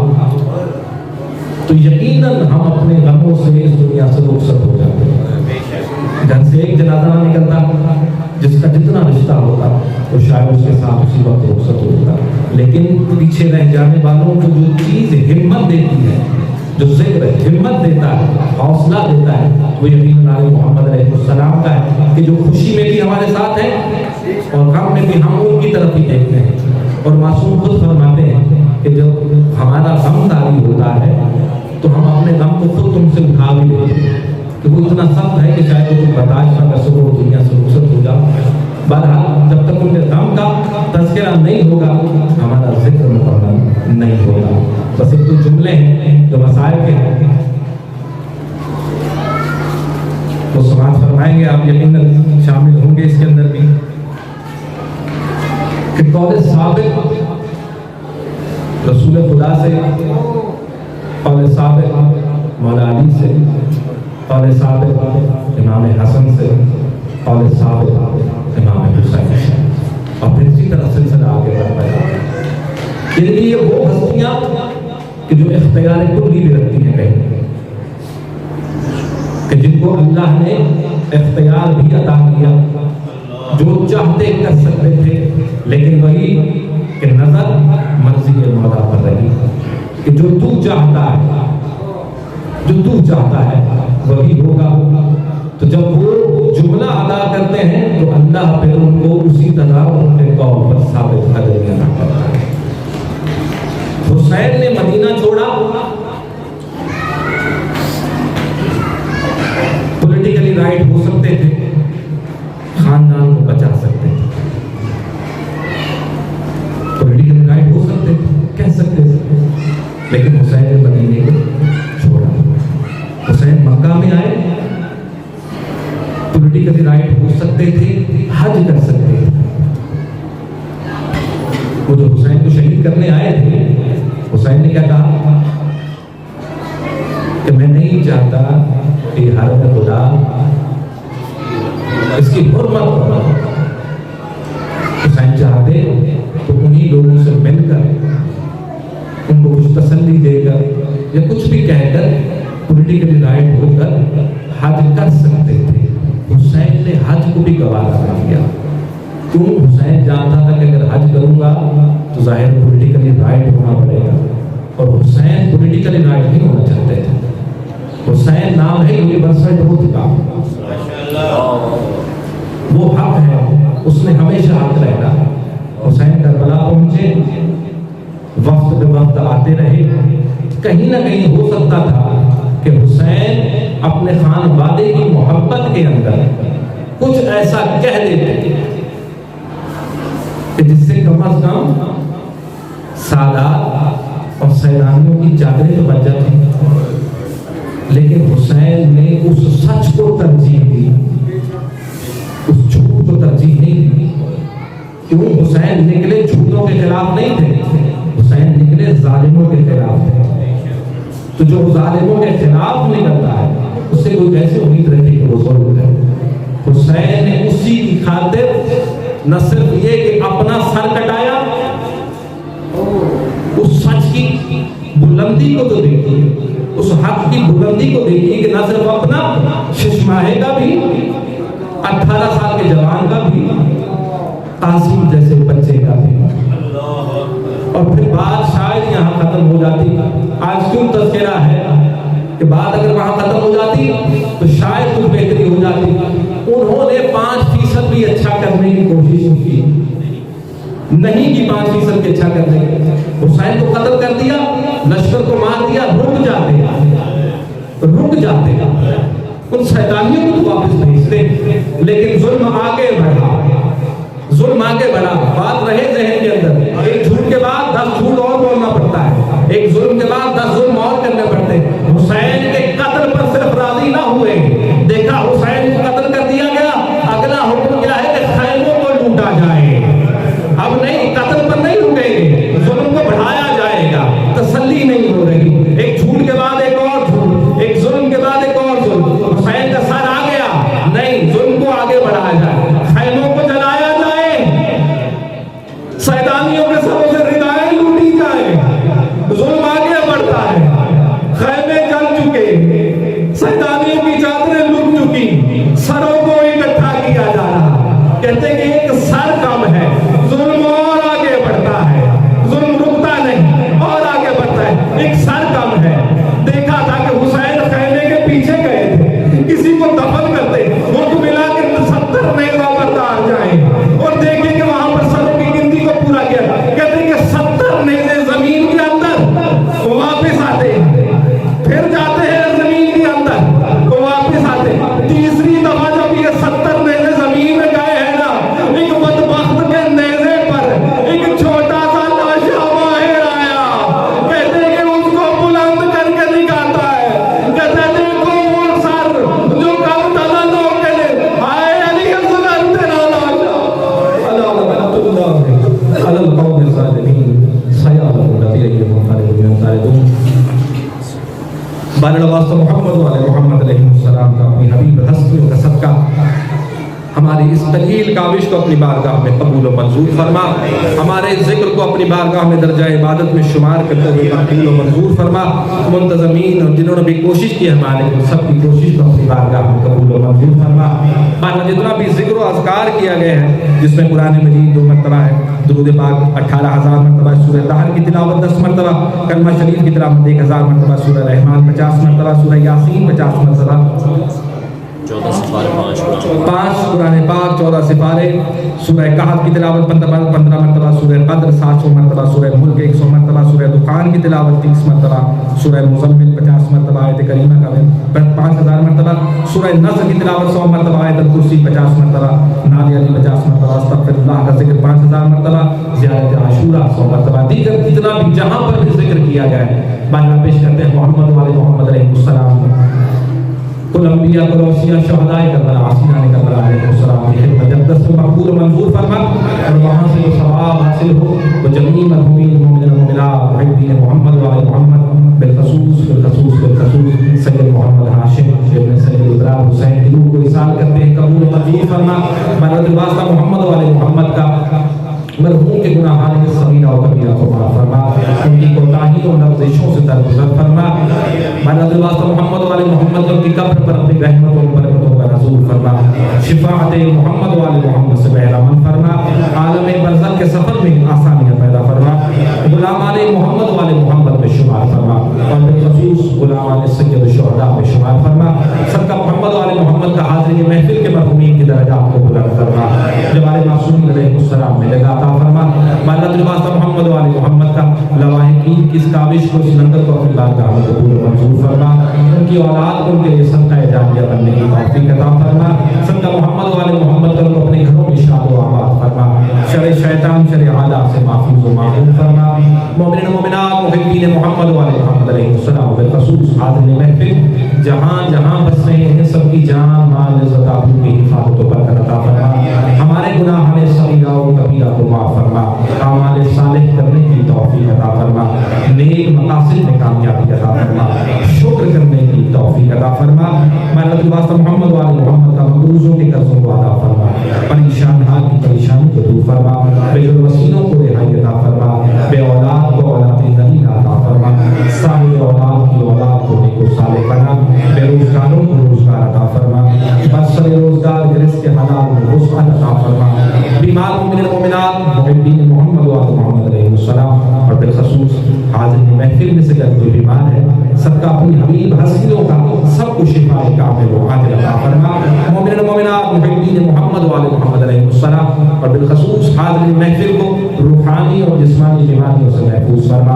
تو یقیناً ہم اپنے غموں سے اس دنیا سے رخصت ہو جاتے ہیں۔ گھر سے ایک جنازہ نہ نکلتا، جس کا جتنا رشتہ ہوتا وہ شاید اس کے ساتھ اسی وقت رخصت ہوتا، لیکن پیچھے رہ جانے والوں کو جو چیز ہمت دیتی ہے، جو ذکر ہمت دیتا ہے، حوصلہ دیتا ہے، وہ یقیناً آل محمد علیہ السلام کا ہے کہ جو خوشی میں بھی ہمارے ساتھ ہے اور غم میں بھی ہم ان کی طرف ہی دیکھتے ہیں۔ اور معصوم خود فرماتے ہیں کہ جب ہمارا غم داری ہوتا ہے تو ہم اپنے غم کو خود تم سے اٹھا بھی لیتے ہیں کہ وہ اتنا سخت ہے کہ شاید وہ تم برداشت نہ کر سکو، دنیا سے رخصت ہو جاؤ۔ بہرحال جب تک ان کے غم کا تذکرہ نہیں ہوگا ہمارا ذکر مکمل نہیں ہوگا۔ بس ایک تو جملے ہیں جو مسائل کے ہیں، وہ سماعت فرمائیں گے، آپ یقیناً شامل ہوں گے اس کے اندر بھی، کہ قول ثابت رسول خدا سے، قول ثابت مولا علی سے، قول ثابت امام حسن سے، قول ثابت امام حسین سے، اور پھر اسی طرح سلسلہ آگے بڑھتا ہے۔ ان لیے وہ ہستیاں کہ جو اختیار کلی بھی رکھتی ہیں کہیں، کہ جن کو اللہ نے اختیار بھی عطا کیا، جو چاہتے کر سکتے تھے، لیکن وہی کہ نظر مرضی مولا پر رہی کہ جو تو چاہتا ہے، جو تو چاہتا ہے وہی ہوگا۔ تو جب وہ جملہ ادا کرتے ہیں تو اللہ پھر ان کو اسی طرح ان کے قول پر ثابت قدمی عطا کرتا ہے۔ حسین نے مدینہ چھوڑا، پولیٹیکلی رائٹ ہو سکتے تھے، خاندان کو بچا سکتے تھے، پولیٹیکلی رائٹ ہو سکتے تھے، کہہ سکتے تھے، لیکن حسین نے مدینے کو چھوڑا۔ حسین مکہ میں آئے، پولیٹیکلی رائٹ ہو سکتے تھے، حج کر سکتے تھے۔ وہ جو حسین کو شہید کرنے آئے تھے، حسین نے کیا کہا کہ میں نہیں چاہتا کہ حرم خدا اس کی حرمت ہو۔ حسین چاہتے تو انہی لوگوں سے مل کر ان کو کچھ تسلی دے کر یا کچھ بھی کہہ کر پولیٹیکلی رائٹ ہو کر حج کر سکتے تھے۔ حسین نے حج کو بھی گوارا کر دیا، کیوں؟ حسین جانتا تھا کہ اگر حج کروں گا تو ظاہر پولیٹیکلی رائٹ ہونا پڑے گا، اور حسین پولیٹیکلی رائٹ نہیں ہونا چاہتے تھے۔ حسین نام ہے یونیورسل ٹروتھ کا، وہ حق ہے، اس نے ہمیشہ حق رہنا۔ حسین کربلا پہنچے، وقت بے وقت آتے رہے، کہیں نہ کہیں ہو سکتا تھا کہ حسین اپنے خانوادے کی محبت کے اندر کچھ ایسا کہہ دیتے کہ جس سے کم از کم سادات اور سیلانیوں کی چادریں تو بچ جاتی، لیکن حسین نے اس سچ کو ترجیح دی، اس جھوٹ کو ترجیح نہیں دی۔ کیوں؟ حسین نکلے جھوٹوں کے خلاف نہیں تھے، حسین نکلے ظالموں کے خلاف تھے۔ تو جو ظالموں کے خلاف نکلتا ہے اس سے کوئی کیسے امید رہتی کہ وہ ظلم ہے؟ حسین نے اسی کی خاطر نہ صرف یہ کہ اپنا سر کٹایا، اس سچ کی بلندی کو تو دیکھیے، اس حق کی بلندی کو دیکھیے کہ نہ صرف اپنا ششماہے کا بھی، 18 سال کے جوان کا بھی، قاسم جیسے بچے کا بھی، اور پھر بات شاید یہاں ختم ہو جاتی۔ آج کیوں تذکرہ ہے کہ بات اگر وہاں ختم ہو جاتی تو شاید کچھ بہتری ہو جاتی۔ انہوں نے 5% بھی اچھا کرنے کی کوشش کی، نہیں کی 5% کے اچھا کر دیں گے. حسین کو قتل کر دیا, لشکر کو مار دیا, رک جاتے ان شیطانیوں کو تو واپس بھیج دیں. لیکن ظلم آگے بڑھا. بات رہے ذہن کے اندر, ایک جھوٹ کے بعد 10 جھوٹ اور بولنا پڑتا ہے, ایک ظلم کے بعد 10 ظلم اور کرنے پڑتے ہیں. حسین کے قتل پر صرف راضی نہ ہوئے, دیکھا حسین کو قتل کر دیا گیا, اگلا حکم کیا ہے کہ خیموں کو لوٹا جائے. اب نہیں, قتل پر نہیں رکیں گے, ظلم کو بڑھایا جائے گا. تسلی نہیں ہو رہی, ایک جھوٹ کے بعد ایک اور جھوٹ, ایک ظلم کے بعد ایک اور ظلم. حسین کا سر آ گیا, نہیں, ظلم کو آگے بڑھایا جائے, خیموں کو جلایا جائے, شیطانیوں کے سروں سے ردائیں لوٹی جائے. ظلم آگے بڑھتا ہے, خیمے جل چکے, شیطانیوں کی چادریں لٹ چکی, سروں کو اکٹھا کیا جا رہا. کہتے ہیں کہ ایک سر کم ہے, ظلم اور آگے بڑھتا ہے, ظلم رکتا نہیں اور آگے بڑھتا ہے. ایک سر کم ہے. دیکھا تھا کہ حسین خیمے کے پیچھے گئے تھے, کسی کو دفن کرتے, حکم ملا کہ 70 نیزہ بردار جائیں, اور دیکھیں کہ وہاں پر سروں کی گنتی کو پورا کیا. کہتے ہیں کہ 70 نیزے زمین کے اندر واپس آتے ہیں, پھر جاتے ہیں زمین کے اندر واپس آتے. تیسری دفعہ جب یہ 70 نیزے زمین میں گئے ہیں نا, ایک بدبخت کے نیزے پر ایک چھوٹا سا لاشا باہر آیا. کہتے ہیں کہ اس کو بلند کر کے نکالتا ہے. کہتے ہیں دیکھو وہ سر جو کم تلن ہو کے لے, آئے علی اصغر تیرا لاشا. اللہ لعنت اللہ علی القوم الظالمین. سیعلم الذین یخالفون. بارہ واسطہ محمد والے محمد علیہ السلام کا, اپنی حبیب ہستیوں کا صدقہ ہماری اس طویل کاوش کو اپنی بارگاہ میں قبول و منظور فرما. ہمارے ذکر کو اپنی بارگاہ میں درجہ عبادت میں شمار کرتے ہوئے قبول و منظور فرما. منتظمین اور جنہوں نے بھی کوشش کی ہمارے, ان سب کی کوشش کو اپنی بارگاہ میں قبول و منظور فرما. باقی جتنا بھی ذکر و اذکار کیا گیا ہے, جس میں قرآن مجید 2 مرتبہ ہے, درود پاک 18,000 مرتبہ, سورہ طاہر کی تلاوت 10 مرتبہ, کلمہ شریف کی تلاوت 1,000 مرتبہ, سورہ رحمان 50 مرتبہ, سورہ یاسین 50 مرتبہ, 14 سپارے 5 قرآن پاک 14 سپارے, سورہ کہف کی تلاوت 15 مرتبہ, سورہ قدر 700 مرتبہ, سورہ ملک 100 مرتبہ, سورہ دخان کی تلاوت 30 مرتبہ, سورہ مزمل 50 مرتبہ, آیت کریمہ کا 5000 مرتبہ, سورہ نصر کی تلاوت 100 مرتبہ, آیت الکرسی 50 مرتبہ, نادی علی 50 مرتبہ, استغفر اللہ کا ذکر 5000 مرتبہ, زیارت عاشورہ 100 مرتبہ. دیگر جتنا بھی جہاں پر بھی ذکر کیا جائے, باقی پیش کرتے ہیں محمد والے محمد علیہ السلام, کل انبیاء, کل اوصیاء, شہداء کربلا, عاصمین کربلا علیہ السلام کی خدمت مقدس میں مقبول و منظور فرما, اور وہاں سے جو ثواب حاصل ہو وہ جمیع مرحومین مومنین والمؤمنات محبین محمد والے محمد, بالخصوص سید محمد ہاشم ابن سید ابراہیم حسین کی روح کو اصال کرتے ہیں, قبول و منظور فرما. بارک واسطہ محمد والے محمد کا مرحوم کے گناہان صغیرہ و کبیرہ کو معاف فرما, ان کی کوتاہیوں اور لغزشوں سے درگزر فرما. بارک واسطہ محمد والے محمد کو ان کی قبر پر اپنی رحمتوں و برکتوں کا نزول فرما. شفاعت محمد والے محمد سے بہرامند فرما. عالم برزخ کے سفر میں آسانیاں پیدا فرما. غلام علی محمد والے محمد میں شمار فرما, اور بالخصوص غلام علی سید الشہداء میں شمار فرما. صدقہ محمد والے محمد کا حاضری محفل کے مرحومین کی درجات کو بلند فرما. جوار معصومین علیہ السلام میں لگا عطا فرما. بارک واسطہ محمد والے محمد کا لواحقین کی اس کاوش کو, اس لنگر کو اپنی بارگاہ میں قبول و منظور فرما. ان کی اولاد کو ان کے لیے صدقہ جاریہ بننے کی توفیق عطا فرما. صدقہ محمد والے محمد کا اپنے گھروں میں شاد و آباد فرما. شر شیطان, شر اعداء سے محفوظ و معصوم فرما. مومنین و مومنات, محبین محمد والے محمد علیہ السلام, بالخصوص حاضرین محفل جہاں جہاں بس رہے ہیں, سب کی جان مال عزت آبرو کی حفاظت و برکت عطا فرما. ہمارے گناہ ہمیں صغیرہ و کبیرہ کو معاف فرما. اعمال صالح کرنے کی توفیق عطا فرما. نیک مقاصد میں کامیابی عطا فرما. شکر کرنے کی توفیق عطا فرما. بارک واسطہ محمد والے محمد کا مقروضوں کے قرضوں کو عطا فرما. پریشان حال کی پریشانی کو دور فرما. بے وسیلوں کو رہائی عطا فرما. بے اولاد کو اولاد نبی عطا فرما. صالح اولاد کی اولاد کو نیک و صالح بنا. بے روزگاروں کو روزگار عطا فرما. برسر روزگار رزق حلال میں وسعت عطا فرما. بیمار مومنین و مومنات, محبین محمد و محمد علیہ السلام, اور بالخصوص حاضرین محفل میں سے اگر کوئی بیمار ہے, صدقہ اپنی حبیب ہستیوں کا سب کو شفا کامل و عاجل عطا فرما. مومنین و مومنات, محبین محمد و محمد علیہ السلام, اور بالخصوص حاضر محفل کو روحانی اور جسمانی بیماریوں سے محفوظ فرما.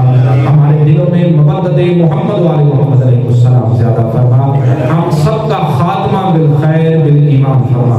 ہمارے دلوں میں مودت محمد والے محمد علیہ السلام زیادہ فرما. ہم سب کا خاتمہ بالخیر بالایمان فرما.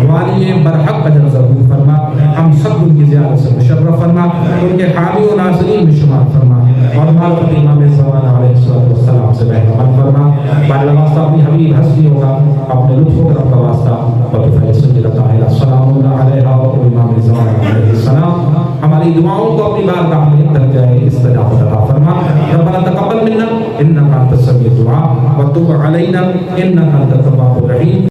والی برحق اجر ضرور فرما. ہم سب ان کی زیارت سے مشرف فرما. ان کے حامی و ناصرین میں شمار فرما. اور معرفت امام زمان علیہ السلام سے بہرمند فرما. بارے واسطہ اپنی حبیب ہستی ہوگا اپنے لطف و کرم کا واسطہ وقفہ سجدہ طاہرہ السلام علیہ و امام زمان علیہ السلام. ہماری دعاؤں کو اپنی بارگاہ میں درجہ استجابت عطا فرما. ربنا تقبل منا انک انت السمیع الدعاء وتب علینا انک انت التواب الرحیم.